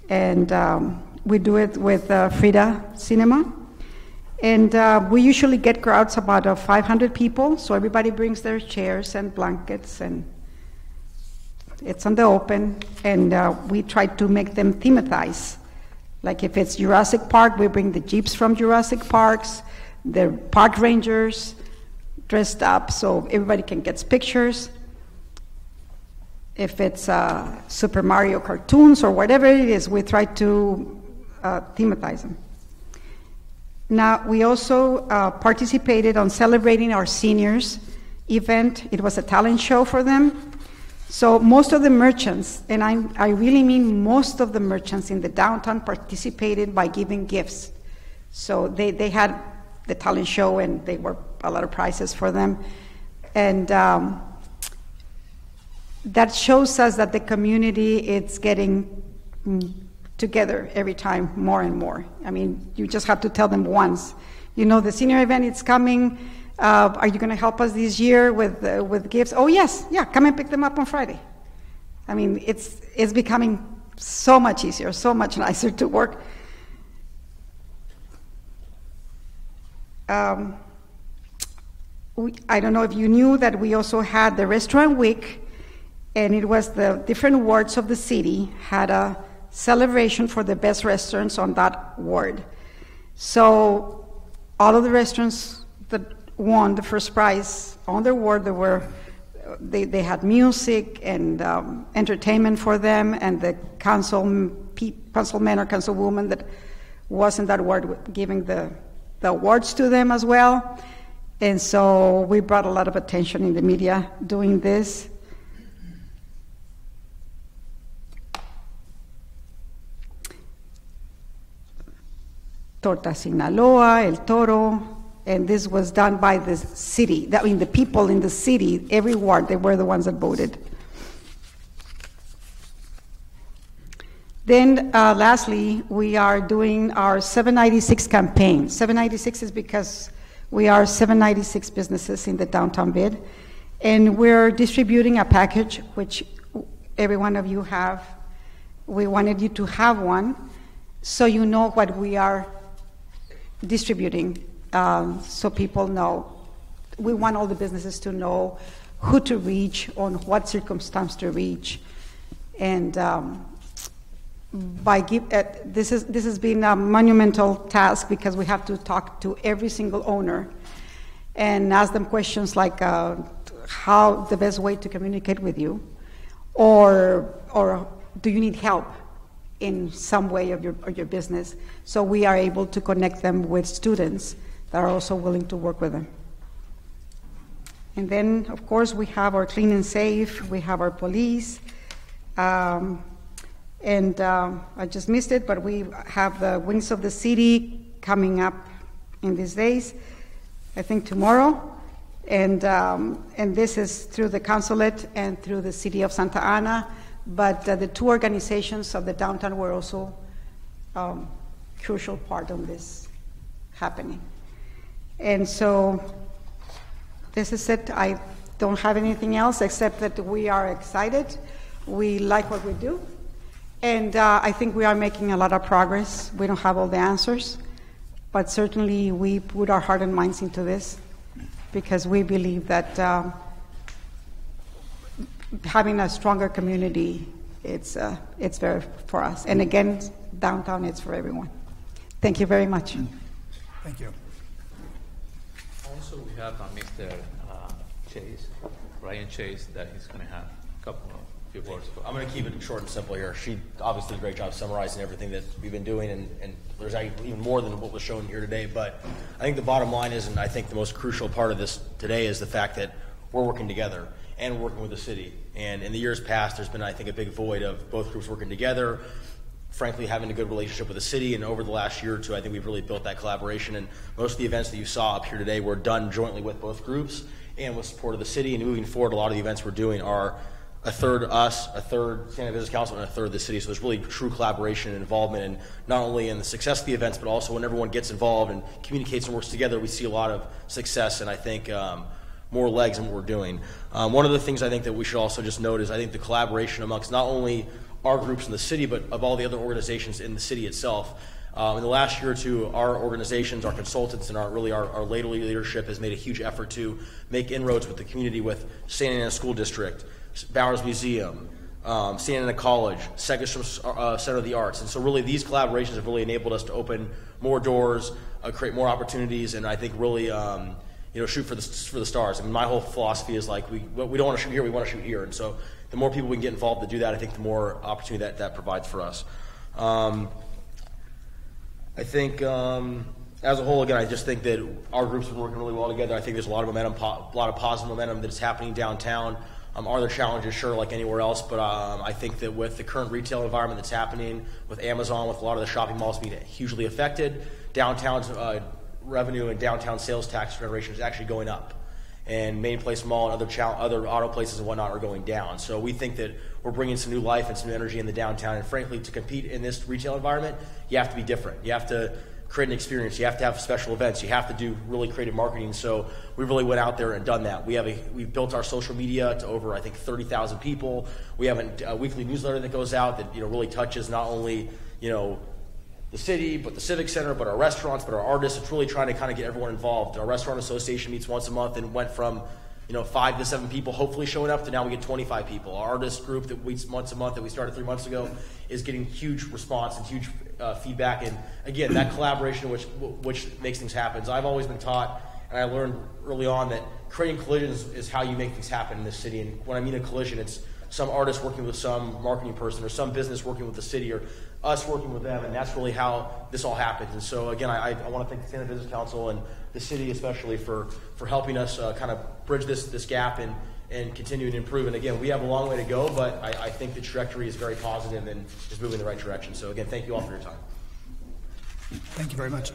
and we do it with Frida Cinema. And we usually get crowds about 500 people, so everybody brings their chairs and blankets, and it's on the open, and we try to make them thematize. Like if it's Jurassic Park, we bring the Jeeps from Jurassic Parks, the park rangers dressed up so everybody can get pictures. If it's Super Mario cartoons or whatever it is, we try to thematize them. Now, we also participated on celebrating our seniors event. It was a talent show for them. So most of the merchants, and I really mean most of the merchants in the downtown, participated by giving gifts. So they had the talent show, and they were a lot of prizes for them. And that shows us that the community is getting together every time more and more. I mean, you just have to tell them once, the senior event is coming. Are you going to help us this year with gifts? Oh yes, yeah, come and pick them up on Friday. I mean, it's becoming so much easier, so much nicer to work. I don't know if you knew that we also had the restaurant week, and it was the different wards of the city had a celebration for the best restaurants on that ward. So all of the restaurants that won the first prize on their ward, they had music and entertainment for them, and the councilman or councilwoman that was in that ward giving the awards to them as well. And so we brought a lot of attention in the media doing this. Torta Sinaloa, El Toro, and this was done by the city. I mean, the people in the city, every ward, they were the ones that voted. Then, lastly, we are doing our 796 campaign. 796 is because we are 796 businesses in the downtown bid, and we're distributing a package, which every one of you have. We wanted you to have one, so you know what we are distributing, so people know. We want all the businesses to know who to reach, on what circumstance to reach, and this has been a monumental task because we have to talk to every single owner and ask them questions like how the best way to communicate with you, or do you need help in some way of your business. So we are able to connect them with students that are also willing to work with them. And then, of course, we have our clean and safe, we have our police, and I just missed it, but we have the Wings of the City coming up in these days, I think tomorrow, and this is through the consulate and through the city of Santa Ana, but the two organizations of the downtown were also crucial part of this happening. And so this is it. I don't have anything else except that we are excited. We like what we do. And I think we are making a lot of progress. We don't have all the answers, but certainly we put our heart and minds into this because we believe that having a stronger community, it's very for us. And again, downtown, it's for everyone. Thank you very much. Thank you. Also, we have Mr. Chase, Ryan Chase, that he's going to have a couple of few words. I'm going to keep it short and simple here. She obviously did a great job summarizing everything that we've been doing, and there's even more than what was shown here today. But I think the bottom line is, and I think the most crucial part of this today is the fact that we're working together and working with the city. And in the years past, there's been, I think, a big void of both groups working together, frankly, having a good relationship with the city. And over the last year or two, I think we've really built that collaboration. And most of the events that you saw up here today were done jointly with both groups and with support of the city. And moving forward, a lot of the events we're doing are a third us, a third Santa Ana Business Council, and a third the city. So there's really true collaboration and involvement, and not only in the success of the events, but also when everyone gets involved and communicates and works together, we see a lot of success, and I think more legs in what we're doing. One of the things I think that we should also just note is I think the collaboration amongst not only our groups in the city, but of all the other organizations in the city itself. In the last year or two, our organizations, our consultants, and our later leadership has made a huge effort to make inroads with the community, with Santa Ana School District, Bowers Museum, Santa Ana College, Segestrom Center of the Arts. And so really these collaborations have really enabled us to open more doors, create more opportunities, and I think really shoot for the stars. I mean, my whole philosophy is like we don't want to shoot here, we want to shoot here. And so the more people we can get involved to do that, I think the more opportunity that provides for us. I think as a whole, again, I just think that our groups have been working really well together. I think there's a lot of momentum, a lot of positive momentum that's happening downtown. Are there challenges? Sure, like anywhere else, but I think that with the current retail environment that's happening, with Amazon, with a lot of the shopping malls being hugely affected, downtown's revenue and downtown sales tax generation is actually going up. And Main Place Mall and other auto places and whatnot are going down. So we think that we're bringing some new life and some new energy in the downtown. And frankly, to compete in this retail environment, you have to be different. You have to create an experience. You have to have special events. You have to do really creative marketing. So we really went out there and done that. We've built our social media to over, I think, 30,000 people. We have a weekly newsletter that goes out that really touches not only the city, but the Civic Center, but our restaurants, but our artists. It's really trying to kind of get everyone involved. Our restaurant association meets once a month and went from 5 to 7 people hopefully showing up to now we get 25 people. Our artist group that meets once a month that we started 3 months ago is getting huge response and huge feedback. And again, that collaboration which makes things happen. So I've always been taught, and I learned early on, that creating collisions is how you make things happen in this city. And when I mean a collision, it's some artist working with some marketing person, or some business working with the city, or us working with them, and that's really how this all happens. And so again, I want to thank the Tenant Business Council and the city especially for helping us kind of bridge this gap and continue to improve. And again, we have a long way to go, but I think the trajectory is very positive and is moving in the right direction. So again, thank you all for your time. Thank you very much.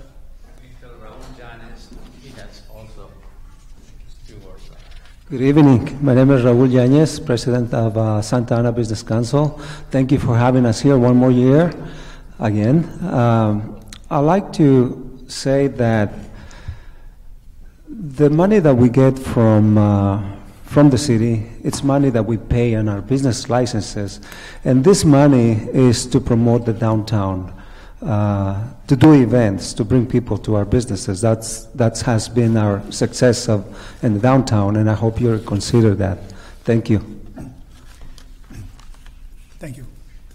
He has also 2 words. Good evening. My name is Raul Yanez, President of Santa Ana Business Council. Thank you for having us here one more year again. I'd like to say that the money that we get from the city, it's money that we pay on our business licenses, and this money is to promote the downtown, to do events, to bring people to our businesses. That has been our success in the downtown, and I hope you'll consider that. Thank you. Thank you.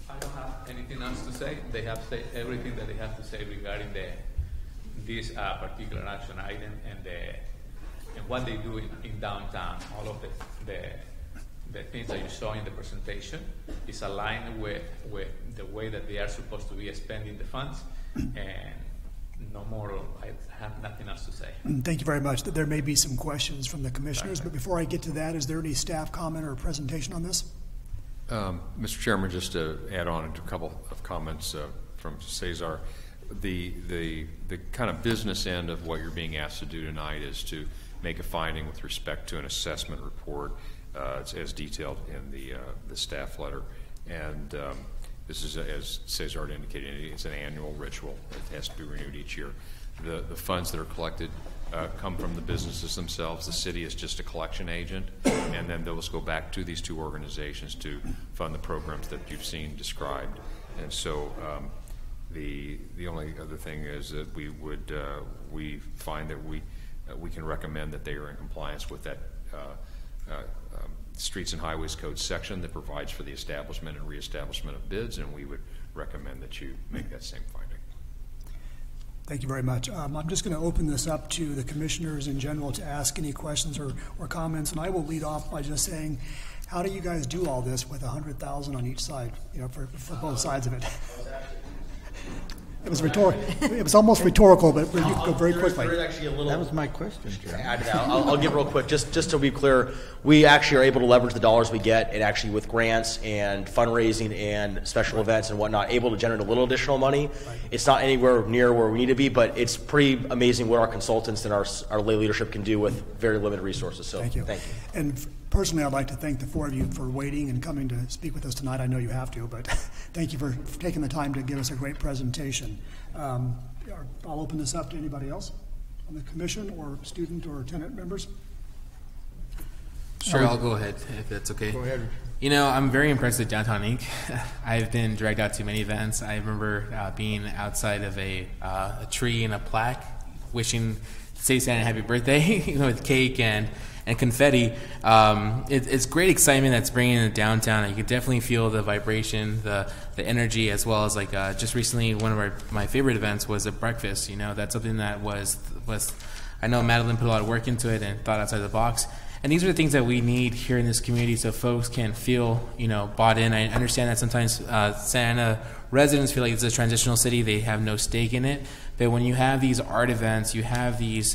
I don't have anything else to say. They have said everything that they have to say regarding this particular action item and what they do in downtown. All of the things that you saw in the presentation is aligned with the way that they are supposed to be spending the funds, and no more. I have nothing else to say. Thank you very much. There may be some questions from the commissioners, but before I get to that, is there any staff comment or presentation on this? Mr. Chairman, just to add on to a couple of comments from Cesar, the kind of business end of what you're being asked to do tonight is to make a finding with respect to an assessment report. It's as detailed in the staff letter, and this is, as Cesar indicated, it's an annual ritual. It has to be renewed each year. The funds that are collected come from the businesses themselves. The city is just a collection agent, and then those go back to these 2 organizations to fund the programs that you've seen described. And so the only other thing is that we find that we can recommend that they are in compliance with that Streets and Highways Code section that provides for the establishment and reestablishment of bids, and we would recommend that you make that same finding. Thank you very much. I'm just going to open this up to the commissioners in general to ask any questions or comments, and I will lead off by just saying, how do you guys do all this with $100,000 on each side, for both sides of it? It was rhetorical. It was almost rhetorical, but you go very quickly. That was my question, Jerry. I'll give real quick, just to be clear. We actually are able to leverage the dollars we get, and actually with grants and fundraising and special events and whatnot, able to generate a little additional money. Right. It's not anywhere near where we need to be, but it's pretty amazing what our consultants and our lay leadership can do with very limited resources. So thank you. And personally, I'd like to thank the 4 of you for waiting and coming to speak with us tonight. I know you have to, but thank you for taking the time to give us a great presentation. I'll open this up to anybody else on the commission or student or tenant members. Sure, I'll go ahead if that's okay. Go ahead. I'm very impressed with Downtown Inc. I've been dragged out to many events. I remember being outside of a tree and a plaque wishing Say Santa happy birthday with cake and confetti. It's great excitement that's bringing in the downtown. You can definitely feel the vibration, the energy, as well as just recently one of my favorite events was a breakfast. That's something that was I know Madeline put a lot of work into it and thought outside the box. And these are the things that we need here in this community so folks can feel, bought in. I understand that sometimes Santa residents feel like it's a transitional city. They have no stake in it. But when you have these art events, you have these,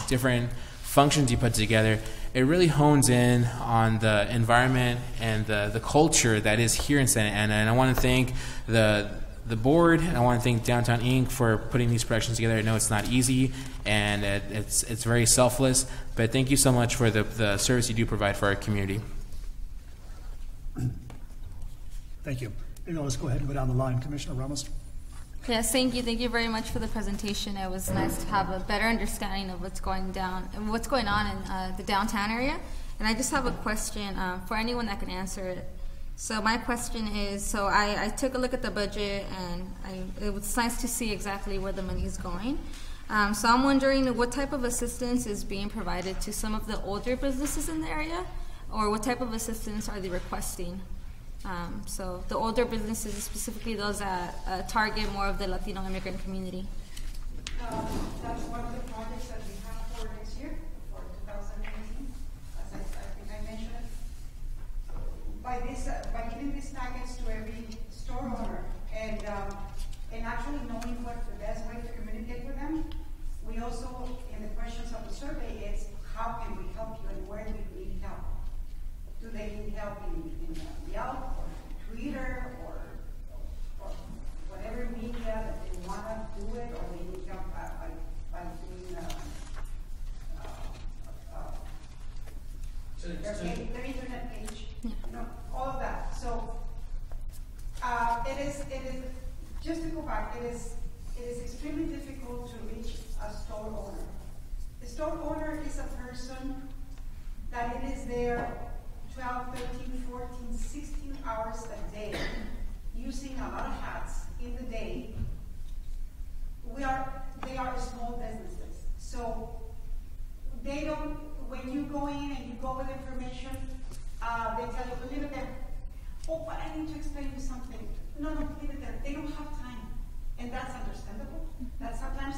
different functions you put together, it really hones in on the environment and the culture that is here in Santa Ana. And I want to thank the board, and I want to thank Downtown Inc. for putting these productions together. I know it's not easy, and it's very selfless, but thank you so much for the service you do provide for our community. Thank you. Maybe let's go ahead and go down the line. Commissioner Ramos. Yes, thank you. Thank you very much for the presentation. It was nice to have a better understanding of what's going on in the downtown area. And I just have a question for anyone that can answer it. So my question is, so I took a look at the budget, and it was nice to see exactly where the money is going. So I'm wondering what type of assistance is being provided to some of the older businesses in the area, or what type of assistance are they requesting? So the older businesses, specifically those that target more of the Latino immigrant community. That's one of the projects that we have for next year, for 2018. As I think I mentioned, by giving these packets to every store owner and actually knowing what the best way to communicate with them, we also, in the questions of the survey, is how can we help you and where do you need help? Do they need help in Yelp or Twitter or whatever media that they want to do it, or they need help by doing their internet page? No, all of that. So it is just to go back. It is extremely difficult to reach a store owner. A store owner is a person that it is there 12, 13, 14, 16 hours a day, using a lot of hats in the day. They are small businesses. So they don't, when you go in and you go with information, they tell you, leave it there. Oh, but I need to explain you something. No, leave it there. They don't have time. And that's understandable. That sometimes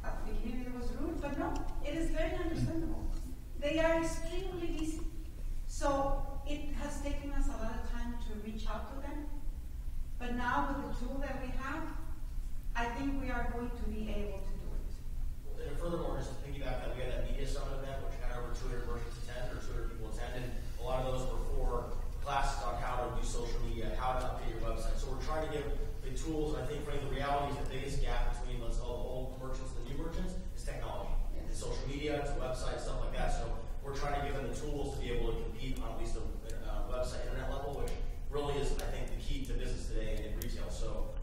at the beginning it was rude, but no, it is very understandable. They are extremely busy. So it has taken us a lot of time to reach out to them. But now with the tool that we have, I think we are going to be able to do it. Well, and furthermore, just to piggyback that, we had that media summit event, which had over 200 merchants attend, or 200 people attend, and a lot of those were for classes on how to do social media, how to update your website. So we're trying to give the tools, and I think, frankly, the reality is the biggest gap between, let's call the old merchants and the new merchants is technology. Yes. It's social media, it's websites, stuff like that. So we're trying to give them the tools to be able to compete on at least a website, internet level, which really is, I think, the key to business today in retail. So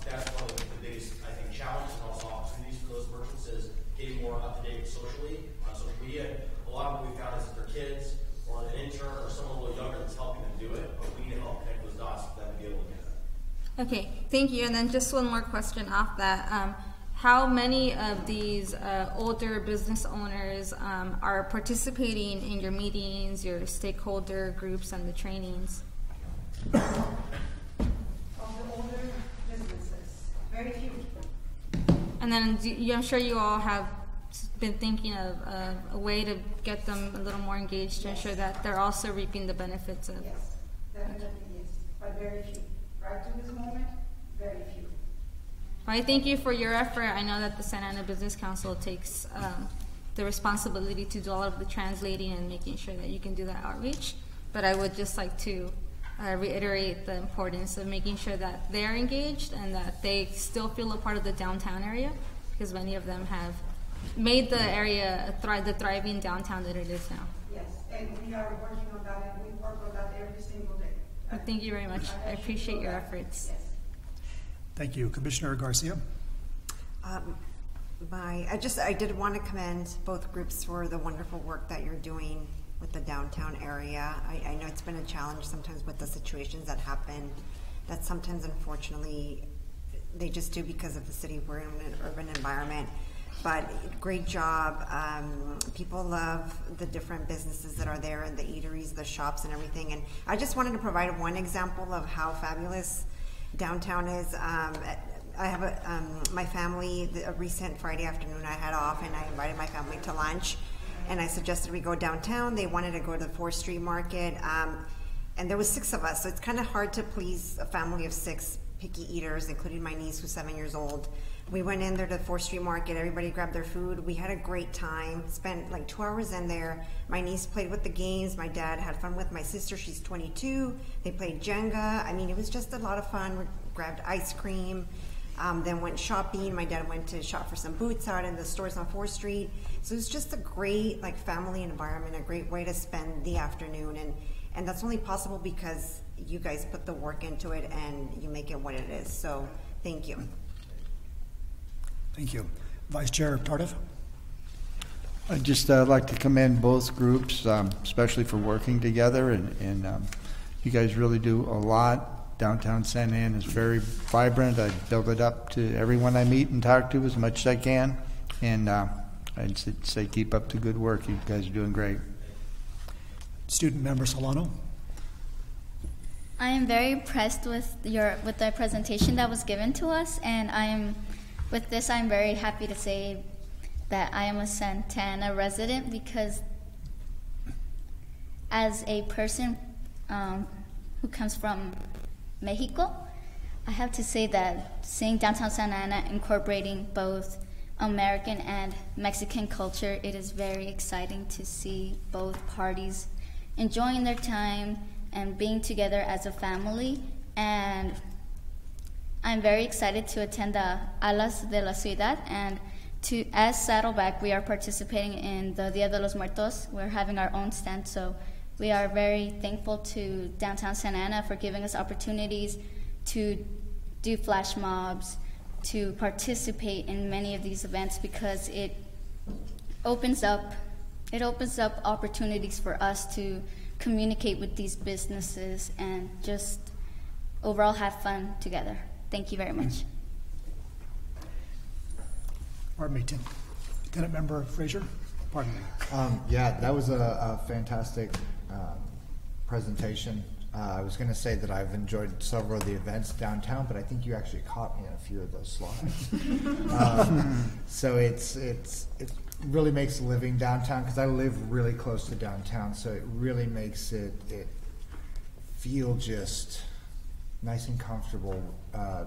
that's one of the biggest, I think, challenges and also opportunities for those merchants is getting more up to date socially on social media. A lot of what we found is that their kids or an intern or someone a little younger that's helping them do it, but we need to help connect those dots for them to be able to get that. Okay, thank you. And then just one more question off that. How many of these older business owners are participating in your meetings, your stakeholder groups, and the trainings? Of the older businesses, very few. And then I'm sure you all have been thinking of a way to get them a little more engaged to ensure that they're also reaping the benefits of. Yes, definitely yes, but very few. Right to this moment, very few. Well, I thank you for your effort. I know that the Santa Ana Business Council takes the responsibility to do all of the translating and making sure that you can do that outreach. But I would just like to reiterate the importance of making sure that they're engaged and that they still feel a part of the downtown area, because many of them have made the area the thriving downtown that it is now. Yes, and we are working on that, and we work on that every single day. Well, thank you very much. I appreciate your efforts. Yes. Thank you. Commissioner Garcia? I did want to commend both groups for the wonderful work that you're doing with the downtown area. I know it's been a challenge sometimes with the situations that happen, that sometimes unfortunately they just do because of the city. We're in an urban environment. But great job. People love the different businesses that are there and the eateries, the shops and everything. And I just wanted to provide one example of how fabulous downtown is. I have my family, a recent Friday afternoon I had off and I invited my family to lunch and I suggested we go downtown. They wanted to go to the 4th Street Market and there was 6 of us, so it's kind of hard to please a family of 6 picky eaters, including my niece who's 7 years old. We went in there to the 4th Street Market, everybody grabbed their food, we had a great time, spent like 2 hours in there. My niece played with the games, my dad had fun with my sister, she's 22, they played Jenga. I mean, it was just a lot of fun. We grabbed ice cream, then went shopping. My dad went to shop for some boots out in the stores on 4th Street. So it was just a great like family environment, a great way to spend the afternoon, and that's only possible because you guys put the work into it and you make it what it is. So thank you. Thank you. Vice Chair Tardif? I'd just like to commend both groups, especially for working together and You guys really do a lot. Downtown Santa Ana is very vibrant. I build it up to everyone I meet and talk to as much as I can. And I'd say keep up the good work. You guys are doing great. Student member Solano. I am very impressed with the presentation that was given to us, and I'm very happy to say that I am a Santa Ana resident, because as a person who comes from Mexico, I have to say that seeing downtown Santa Ana incorporating both American and Mexican culture, it is very exciting to see both parties enjoying their time and being together as a family. And I'm very excited to attend the Alas de la Ciudad, and as Saddleback, we are participating in the Dia de los Muertos. We're having our own stand, so we are very thankful to downtown Santa Ana for giving us opportunities to do flash mobs, to participate in many of these events, because it opens up opportunities for us to communicate with these businesses and just overall have fun together. Thank you very much. Pardon me, Tenant Member Frazier. Pardon me. Yeah, that was a fantastic presentation. I was going to say that I've enjoyed several of the events downtown, but I think you actually caught me in a few of those slides. So it really makes living downtown, because I live really close to downtown, so it really makes it feel just nice and comfortable,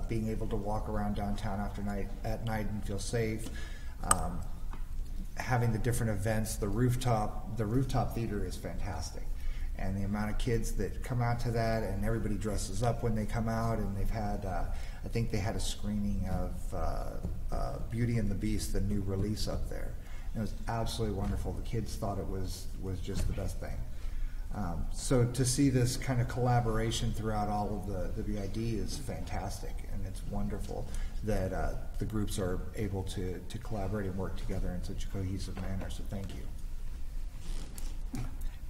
being able to walk around downtown at night and feel safe. Having the different events, the rooftop theater is fantastic. And the amount of kids that come out to that, and everybody dresses up when they come out, and they've had, I think they had a screening of Beauty and the Beast, the new release up there. And it was absolutely wonderful. The kids thought it was just the best thing. So to see this kind of collaboration throughout all of the BID is fantastic, and it's wonderful that the groups are able to collaborate and work together in such a cohesive manner, so thank you.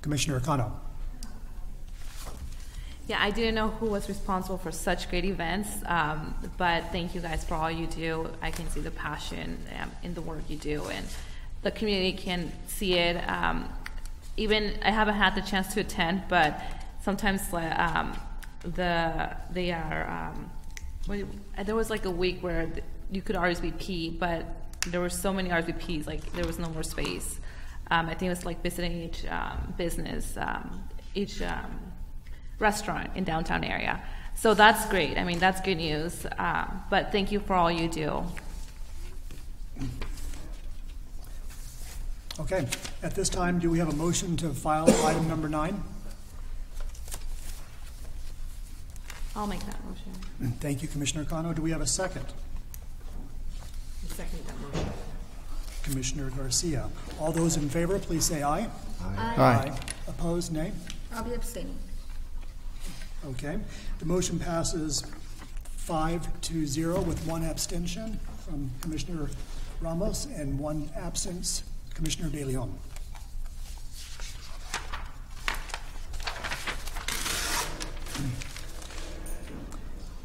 Commissioner Cano. Yeah, I didn't know who was responsible for such great events, but thank you guys for all you do. I can see the passion in the work you do, and the community can see it. Even I haven't had the chance to attend, but sometimes they are. There was like a week where you could RSVP, but there were so many RSVPs, like there was no more space. I think it was like visiting each business, each restaurant in downtown area. So that's great. I mean, that's good news. But thank you for all you do. Okay. At this time, do we have a motion to file item number 9? I'll make that motion. Thank you, Commissioner Cano. Do we have a second? I second that motion. Commissioner Garcia. All those in favor, please say aye. Aye. Aye. Opposed, nay? I'll be abstaining. Okay. The motion passes 5-0 with one abstention from Commissioner Ramos and one absence, Commissioner De Leon.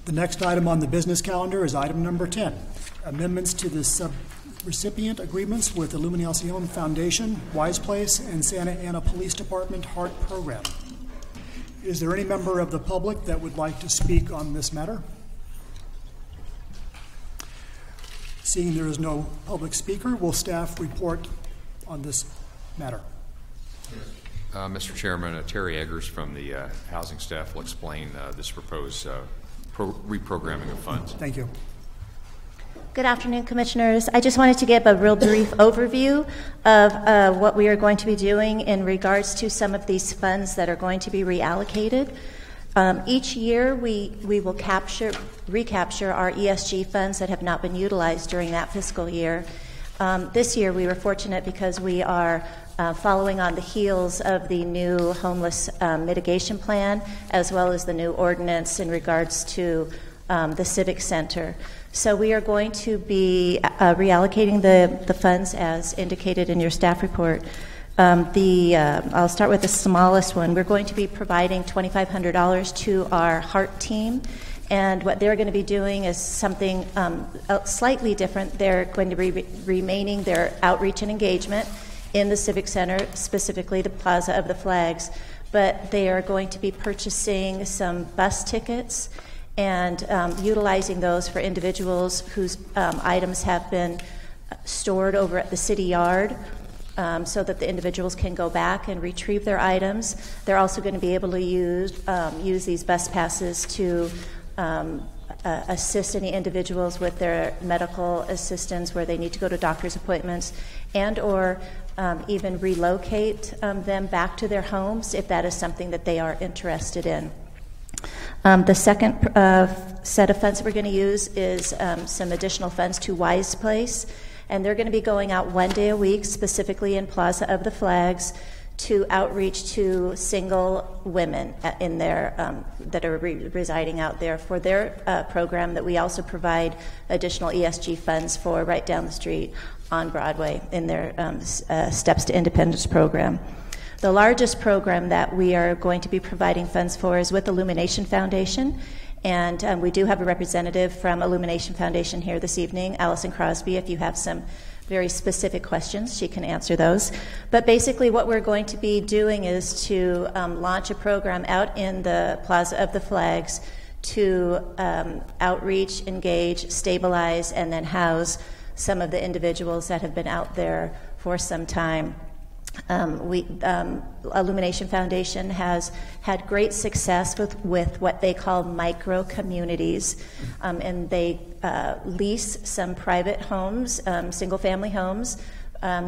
The next item on the business calendar is item number 10, amendments to the sub-recipient agreements with Illumination Foundation, Wise Place, and Santa Ana Police Department HEART program. Is there any member of the public that would like to speak on this matter? Seeing there is no public speaker, will staff report on this matter? Mr. Chairman, Terry Eggers from the housing staff will explain this proposed reprogramming of funds. Thank you. Good afternoon, Commissioners. I just wanted to give a real brief overview of what we are going to be doing in regards to some of these funds that are going to be reallocated. Each year, we will recapture our ESG funds that have not been utilized during that fiscal year. This year, we were fortunate because we are following on the heels of the new homeless mitigation plan, as well as the new ordinance in regards to the Civic Center. So we are going to be reallocating the funds as indicated in your staff report. I'll start with the smallest one. We're going to be providing $2,500 to our HEART team, and what they're going to be doing is something slightly different. They're going to be remaining their outreach and engagement in the Civic Center, specifically the Plaza of the Flags, but they are going to be purchasing some bus tickets and utilizing those for individuals whose items have been stored over at the city yard, so that the individuals can go back and retrieve their items. They're also going to be able to use these bus passes to assist any individuals with their medical assistance where they need to go to doctor's appointments, and or even relocate them back to their homes if that is something that they are interested in. The second set of funds that we're going to use is some additional funds to Wise Place, and they're going to be going out one day a week, specifically in Plaza of the Flags, to outreach to single women in there that are residing out there for their program that we also provide additional ESG funds for right down the street on Broadway in their Steps to Independence program. The largest program that we are going to be providing funds for is with Illumination Foundation, and we do have a representative from Illumination Foundation here this evening, Allison Crosby. If you have some very specific questions, she can answer those. But basically what we're going to be doing is to launch a program out in the Plaza of the Flags to outreach, engage, stabilize, and then house some of the individuals that have been out there for some time. Illumination Foundation has had great success with what they call micro communities, and they lease some private homes, single-family homes,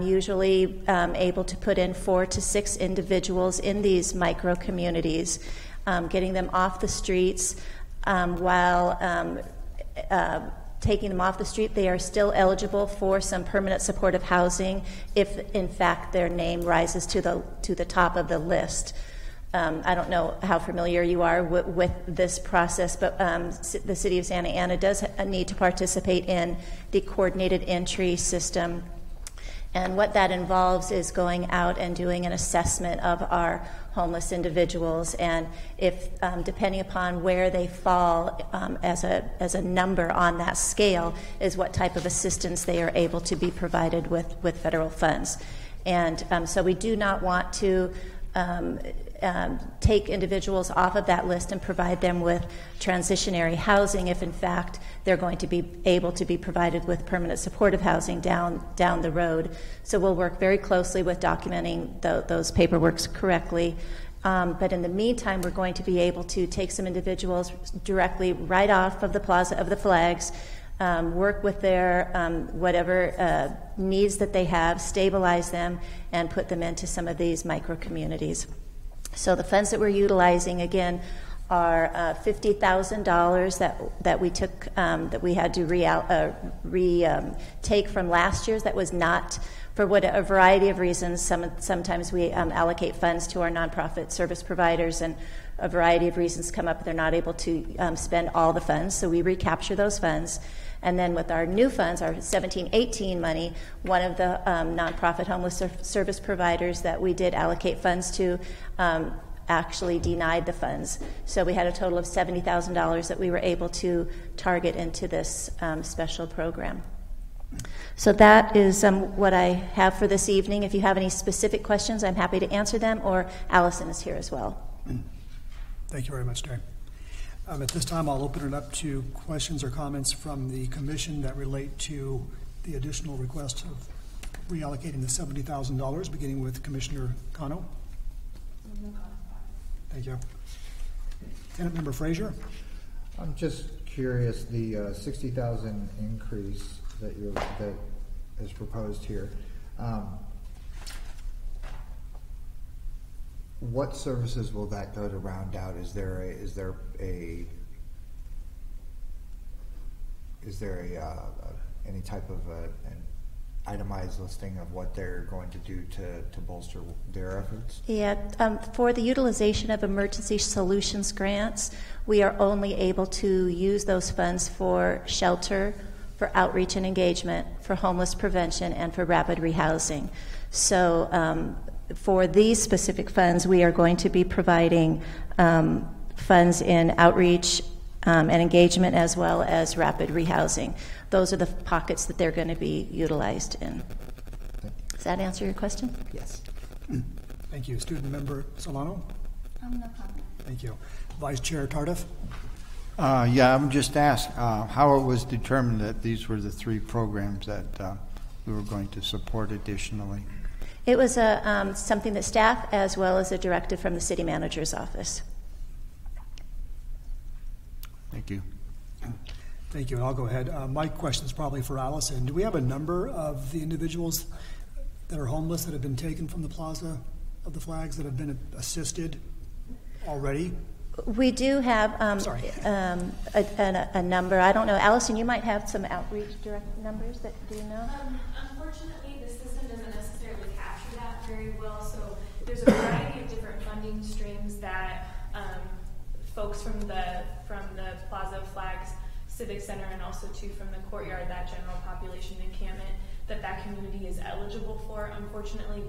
usually able to put in 4 to 6 individuals in these micro communities, getting them off the streets while taking them off the street. They are still eligible for some permanent supportive housing if, in fact, their name rises to the top of the list. I don't know how familiar you are with this process, but the City of Santa Ana does need to participate in the coordinated entry system. And what that involves is going out and doing an assessment of our homeless individuals, and if depending upon where they fall as a number on that scale is what type of assistance they are able to be provided with federal funds. And so we do not want to take individuals off of that list and provide them with transitionary housing if in fact they're going to be able to be provided with permanent supportive housing down the road. So we'll work very closely with documenting those paperworks correctly. But in the meantime, we're going to be able to take some individuals directly right off of the Plaza of the Flags, work with their whatever needs that they have, stabilize them, and put them into some of these micro communities. So the funds that we're utilizing, again, are $50,000 that we took, that we had to take from last year's. That was not for a variety of reasons. Sometimes we allocate funds to our nonprofit service providers, and a variety of reasons come up. They're not able to spend all the funds, so we recapture those funds. And then with our new funds, our 17-18 money, one of the nonprofit homeless service providers that we did allocate funds to actually denied the funds. So we had a total of $70,000 that we were able to target into this special program. So that is what I have for this evening. If you have any specific questions, I'm happy to answer them, or Allison is here as well. Thank you very much, Terry. At this time, I'll open it up to questions or comments from the commission that relate to the additional request of reallocating the $70,000, beginning with Commissioner Cano. Thank you. Tenant Member Frazier. I'm just curious, the 60,000 increase that is proposed here. What services will that go to round out? Is there any type of an itemized listing of what they're going to do to bolster their efforts? Yeah, for the utilization of emergency solutions grants, we are only able to use those funds for shelter, for outreach and engagement, for homeless prevention, and for rapid rehousing. So for these specific funds, we are going to be providing funds in outreach and engagement, as well as rapid rehousing. Those are the pockets that they're going to be utilized in. Does that answer your question? Yes. Thank you. Student Member Solano? No comment. Thank you. Vice Chair Tardif? Yeah, I'm just asked how it was determined that these were the 3 programs that we were going to support additionally. It was something that staff, as well as a directive from the city manager's office. Thank you. Thank you. And I'll go ahead. My question is probably for Allison. Do we have a number of the individuals that are homeless that have been taken from the Plaza of the Flags that have been assisted already? We do have a number. I don't know. Allison, you might have some outreach direct numbers. Do you know? Unfortunately, the system doesn't necessarily capture that very well. So there's a variety of different funding streams that folks from the Plaza of Flags Civic Center, and also too from the courtyard, that general population encampment, that community is eligible for. Unfortunately,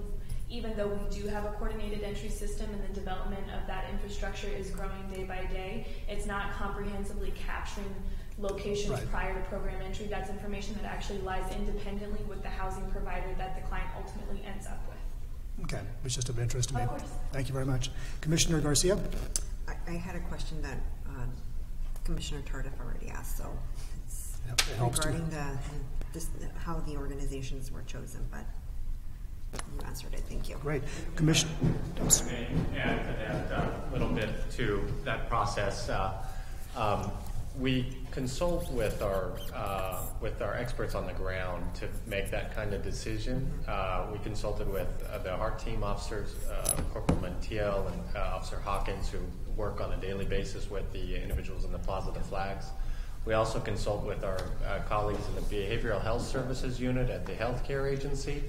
even though we do have a coordinated entry system and the development of that infrastructure is growing day by day, it's not comprehensively capturing locations prior to program entry. That's information that actually lies independently with the housing provider that the client ultimately ends up with. Okay, it's just of interest to me. Of course. Thank you very much. Commissioner Garcia? I had a question that Commissioner Tardif already asked, so it's regarding how the organizations were chosen, but you answered it. Thank you. Great. Commissioner? May I add to that a little bit to that process. We consult with our experts on the ground to make that kind of decision. We consulted with the HEART team officers, Corporal Montiel and Officer Hawkins, who work on a daily basis with the individuals in the Plaza of the Flags. We also consult with our colleagues in the Behavioral Health Services Unit at the Healthcare Agency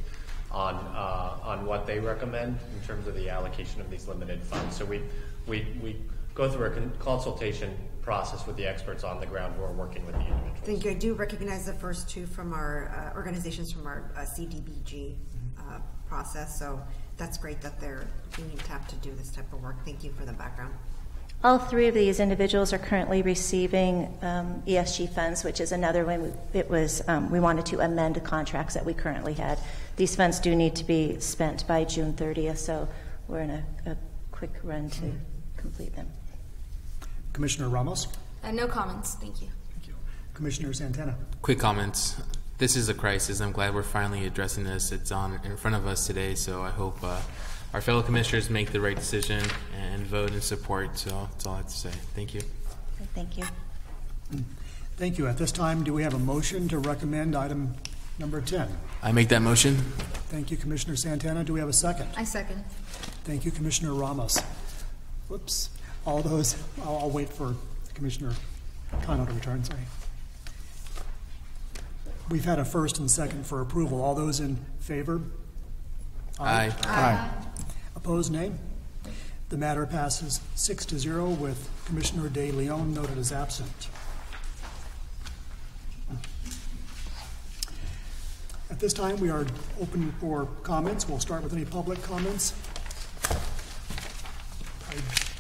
on what they recommend in terms of the allocation of these limited funds. So we go through a consultation process with the experts on the ground who are working with the individuals. Thank you. I do recognize the first 2 from our organizations from our CDBG process, so that's great that they're being tapped to do this type of work. Thank you for the background. All 3 of these individuals are currently receiving ESG funds, which is another one. We wanted to amend the contracts that we currently had. These funds do need to be spent by June 30th, so we're in a quick run to complete them. Commissioner Ramos? No comments. Thank you. Thank you. Commissioner Santana? Quick comments. This is a crisis. I'm glad we're finally addressing this. It's in front of us today, so I hope our fellow commissioners make the right decision and vote in support. So that's all I have to say. Thank you. Thank you. Thank you. At this time, do we have a motion to recommend item number 10? I make that motion. Thank you, Commissioner Santana. Do we have a second? I second. Thank you, Commissioner Ramos. Whoops. All those, I'll wait for Commissioner Kano to return, sorry. We've had a first and second for approval. All those in favor? Aye. Aye. Opposed, nay? The matter passes 6-0 with Commissioner De Leon noted as absent. At this time, we are open for comments. We'll start with any public comments. I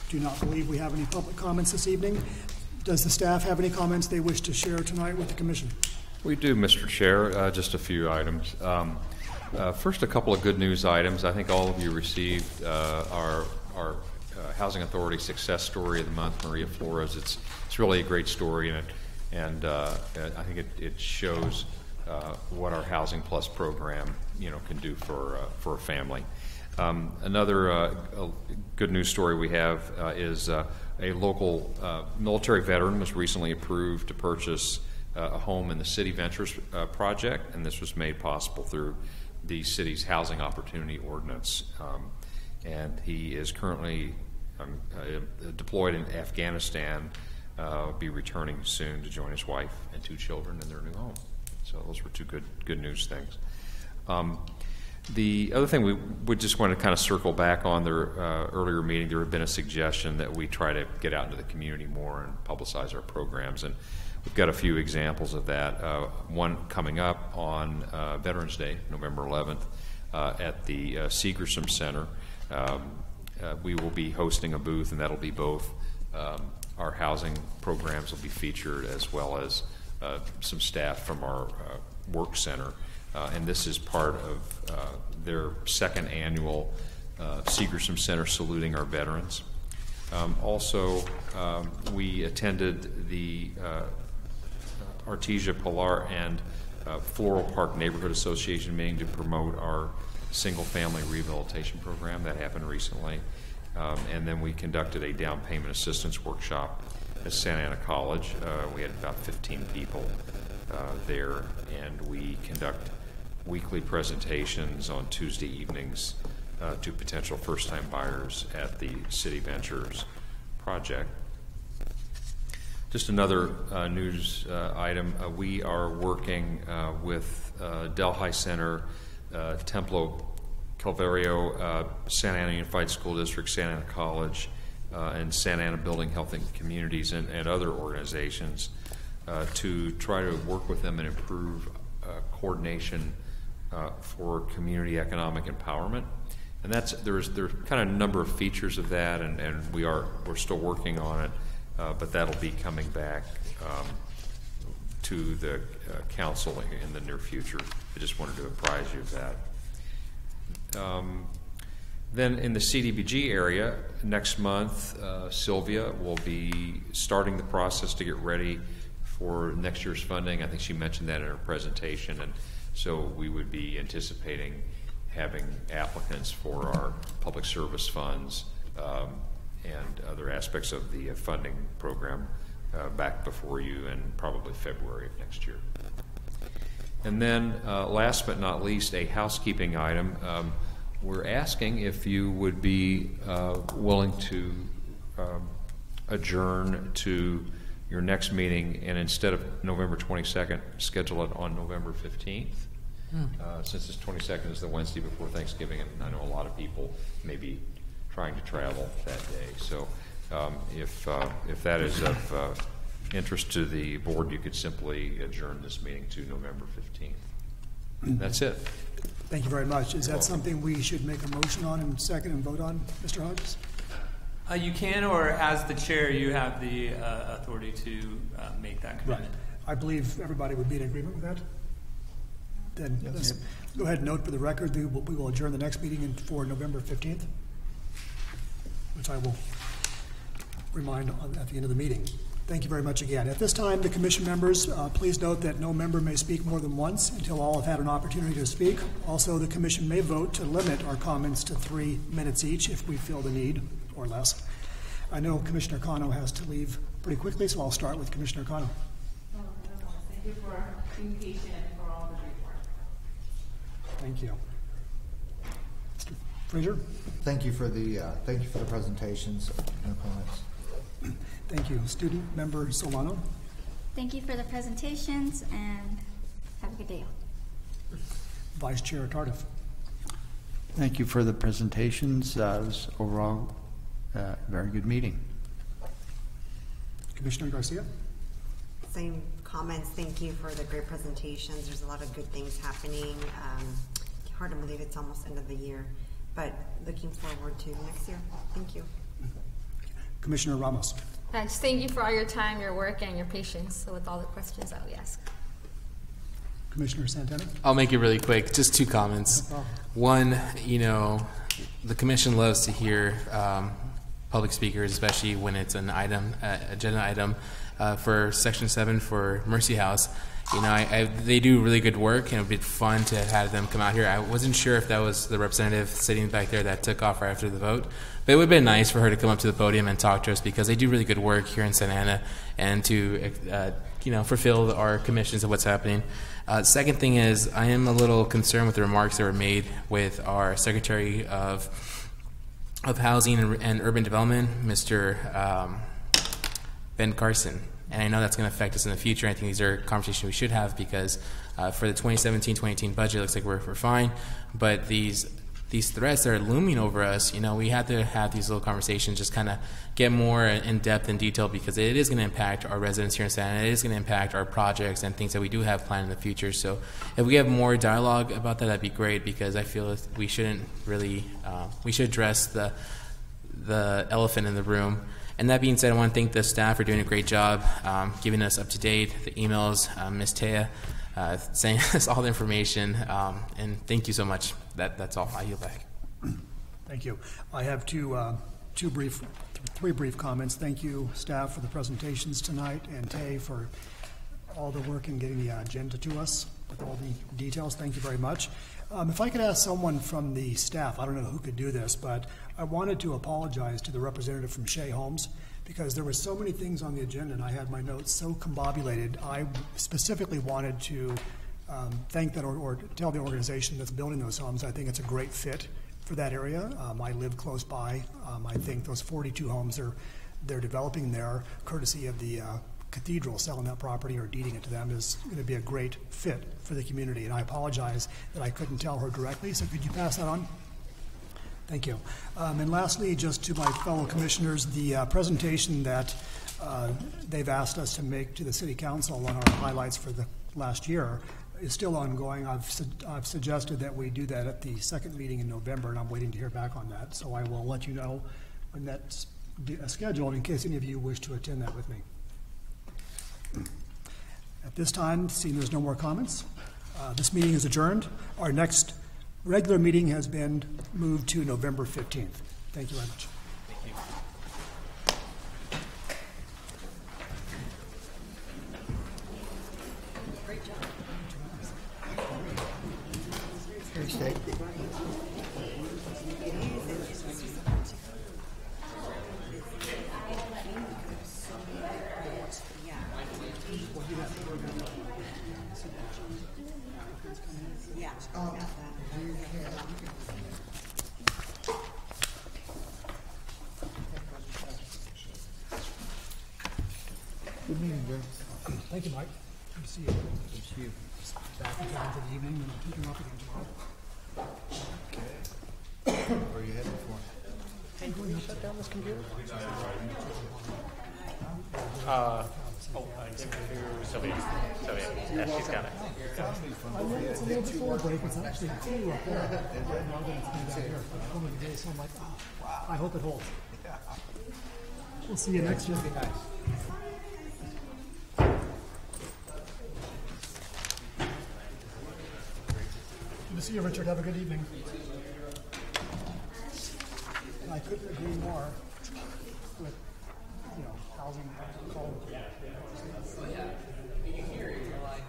do not believe we have any public comments this evening. Does the staff have any comments they wish to share tonight with the Commission? We do, Mr. Chair. Just a few items. First, a couple of good news items. I think all of you received our Housing Authority Success Story of the Month, Maria Flores. It's really a great story, and I think it shows what our Housing Plus program can do for a family. Another good news story we have is a local military veteran was recently approved to purchase a home in the City Ventures project, and this was made possible through the city's Housing Opportunity Ordinance. And he is currently deployed in Afghanistan, be returning soon to join his wife and 2 children in their new home. So those were 2 good news things. The other thing we would just want to kind of circle back on the earlier meeting, there had been a suggestion that we try to get out into the community more and publicize our programs, and we've got a few examples of that. One coming up on Veterans Day, November 11th. at the Segerstrom Center. We will be hosting a booth, and that'll be both our housing programs will be featured, as well as some staff from our work center. And this is part of their second annual Segerstrom Center Saluting Our Veterans. Also, we attended the Artesia Pilar and Floral Park Neighborhood Association meeting to promote our single-family rehabilitation program that happened recently. And then we conducted a down payment assistance workshop at Santa Ana College. We had about 15 people there, and we conduct weekly presentations on Tuesday evenings to potential first-time buyers at the City Ventures project. Just another news item. We are working with Delhi Center, Templo Calvario, Santa Ana Unified School District, Santa Ana College, and Santa Ana Building Health and Communities, and other organizations to try to work with them and improve coordination for community economic empowerment. And there's kind of a number of features of that, and we're still working on it, but that'll be coming back to the council in the near future. I just wanted to apprise you of that. Then in the CDBG area, next month, Sylvia will be starting the process to get ready for next year's funding. I think she mentioned that in her presentation, and so we would be anticipating having applicants for our public service funds and other aspects of the funding program back before you in probably February of next year. And then last but not least, a housekeeping item. We're asking if you would be willing to adjourn to your next meeting, and instead of November 22nd, schedule it on November 15th. Since this 22nd is the Wednesday before Thanksgiving, and I know a lot of people may be trying to travel that day. So if that is of interest to the board, you could simply adjourn this meeting to November 15th. That's it. Thank you very much. Is that something we should make a motion on and second and vote on, Mr. Hodges? You can, or as the chair, you have the authority to make that commitment. Right. I believe everybody would be in agreement with that. Then let's go ahead and note for the record that we will adjourn the next meeting for November 15th, which I will remind at the end of the meeting. Thank you very much again. At this time, the commission members, please note that no member may speak more than once until all have had an opportunity to speak. Also, the commission may vote to limit our comments to 3 minutes each if we feel the need, or less. I know Commissioner Cano has to leave pretty quickly, so I'll start with Commissioner Cano. Thank you for being patient and for all the great work. Thank you. Mr. Fraser? Thank you for the presentations. No comments. Thank you. Student Member Solano? Thank you for the presentations, and have a good day. Vice Chair Tardif? Thank you for the presentations. It was overall a very good meeting. Commissioner Garcia? Same comments. Thank you for the great presentations. There's a lot of good things happening. Hard to believe it's almost end of the year, but looking forward to next year. Thank you. Commissioner Ramos? Just thank you for all your time, your work, and your patience with all the questions that we ask. Commissioner Santana? I'll make it really quick. Just 2 comments. One, the commission loves to hear public speakers, especially when it's an item, agenda item for Section 7 for Mercy House. They do really good work, and it would be fun to have them come out here. I wasn't sure if that was the representative sitting back there that took off right after the vote, but it would have been nice for her to come up to the podium and talk to us, because they do really good work here in Santa Ana, and to fulfill our commissions of what's happening. Second thing is, I am a little concerned with the remarks that were made with our Secretary of Housing and Urban Development, Mr. Ben Carson. And I know that's going to affect us in the future. I think these are conversations we should have, because for the 2017-2018 budget, it looks like we're fine. But these these threats that are looming over us, we have to have these little conversations, just kind of get more in depth and detail, because it is going to impact our residents here in Santa Ana. It is going to impact our projects and things that we do have planned in the future. So if we have more dialogue about that, that'd be great, because I feel we shouldn't really, we should address the elephant in the room. And that being said, I want to thank the staff for doing a great job, giving us up to date, the emails, Ms. Taya, sending us all the information, and thank you so much. That's all. I yield back. Thank you. I have three brief comments. Thank you, staff, for the presentations tonight, and Tay for all the work in getting the agenda to us with all the details. Thank you very much. If I could ask someone from the staff, I don't know who could do this, but I wanted to apologize to the representative from Shea Homes, because there were so many things on the agenda and I had my notes so combobulated. I specifically wanted to thank that or tell the organization that's building those homes. I think it's a great fit for that area. I live close by. I think those 42 homes they're developing there, courtesy of the cathedral selling that property or deeding it to them, is going to be a great fit for the community. And I apologize that I couldn't tell her directly, so could you pass that on? Thank you. And lastly, just to my fellow commissioners, the presentation that they've asked us to make to the City Council on our highlights for the last year is still ongoing. I've suggested that we do that at the second meeting in November, and I'm waiting to hear back on that. So I will let you know when that's scheduled, in case any of you wish to attend that with me. At this time, seeing there's no more comments, this meeting is adjourned. Our next regular meeting has been moved to November 15th. Thank you very much. Thank you. Great job. Stay. Good meeting, Bill. Thank you, Mike. Good to see you. Good to see you. Back again for the evening and picking up again tomorrow. Okay. Where are you headed for? Hey, can you shut down this computer? I give it to Sylvia. Yeah, she's got it. It's a little bit full break. It's actually cooler up there. Now than it's been down here. But one of the days, so I'm like, oh, wow. I hope it holds. We'll see you next year. Nice. Good to see you, Richard. Have a good evening. And I couldn't agree more with, housing call. Yeah, you hear it, you're like,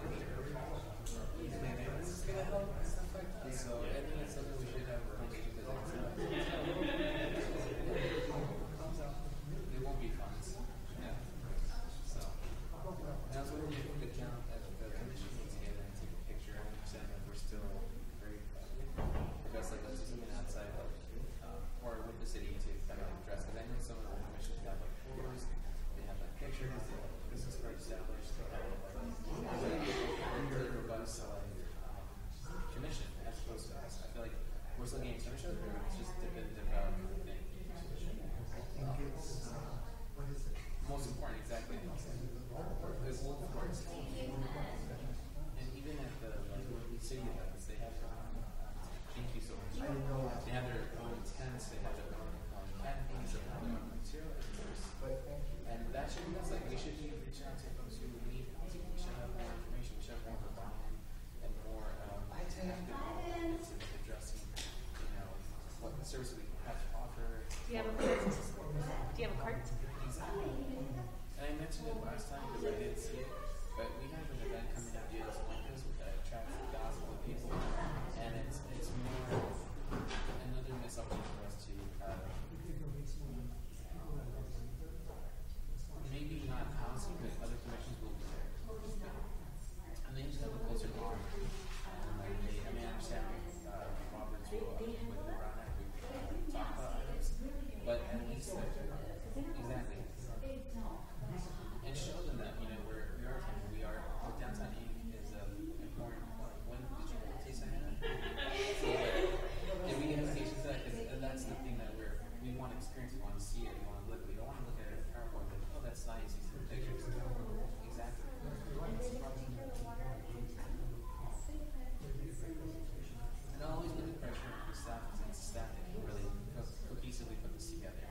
so I think it's something we should have it won't be fun. Yeah. So that's what we're doing. The count at the commission meeting together and take a picture. I understand that we're still very that's like us zooming outside or with the city to kind of address, because I know some of the commissions have like photos, they have like pictures, they have like business card established, they have like really robust commission as opposed to us. I feel like we're still getting commission, but it's just definitive about everything. Most important, exactly. There's one important and even at the city events, they have thank you so much. They have their own tents, they have their own canopies, they have their own material editors. And that should be us. Like, we should be reaching out to folks who need housing. We should have more information. We should have more buy-in and more active involvement in addressing, what services we have to offer. Do you have a cart? Do you have a cart? Exactly. And I mentioned it last time because I didn't see it, but we have an event coming up deals like this that attracts thousands of people, and it's more another missed opportunity for us to maybe not housing, but other commissions will be there, and they just have a closer bond. I understand Robert's rule with the Brown Act, we talk about items, but at least exactly. And show them that, we are want to experience it, you want to see it, you want to look. You don't want to look at it in PowerPoint like, oh, that's nice. You see the pictures. Exactly. And I'll always put the pressure on the staff because it's the staff that can really cohesively put this together.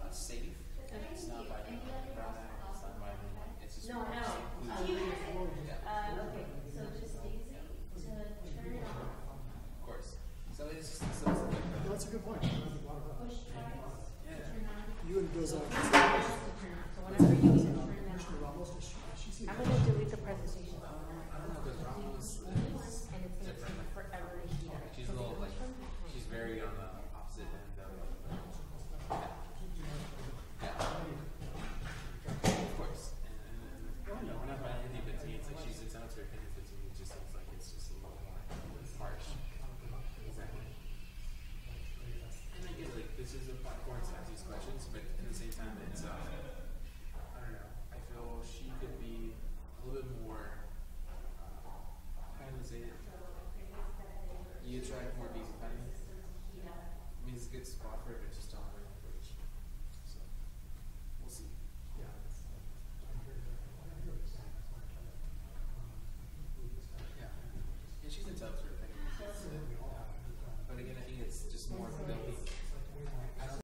It's safe. It's not by the product. It's not by the. It's just No, no. Okay, so just easy to turn it on. Of course. So it's That's a good point. Push twice. You and Bill So whenever you need to turn it on. I'm going to delete the presentation. I don't know because Ramos And it's going to take forever to heat up. she's a little like she's very on the opposite end of of course. And no, we're not buying anything but tea. It's like she's entitled to her opinion, but to me it just seems like it's just a little more harsh. Exactly. And I get like this is a platform to ask these questions, but at the same time it's I don't know. I feel she could be a little bit more how do you say it? You attract more bees and honey. I mean, it's a good spot for it, but just don't have an approach. So, we'll see. Yeah. And she's entitled to her opinion. But again, I think it's just more built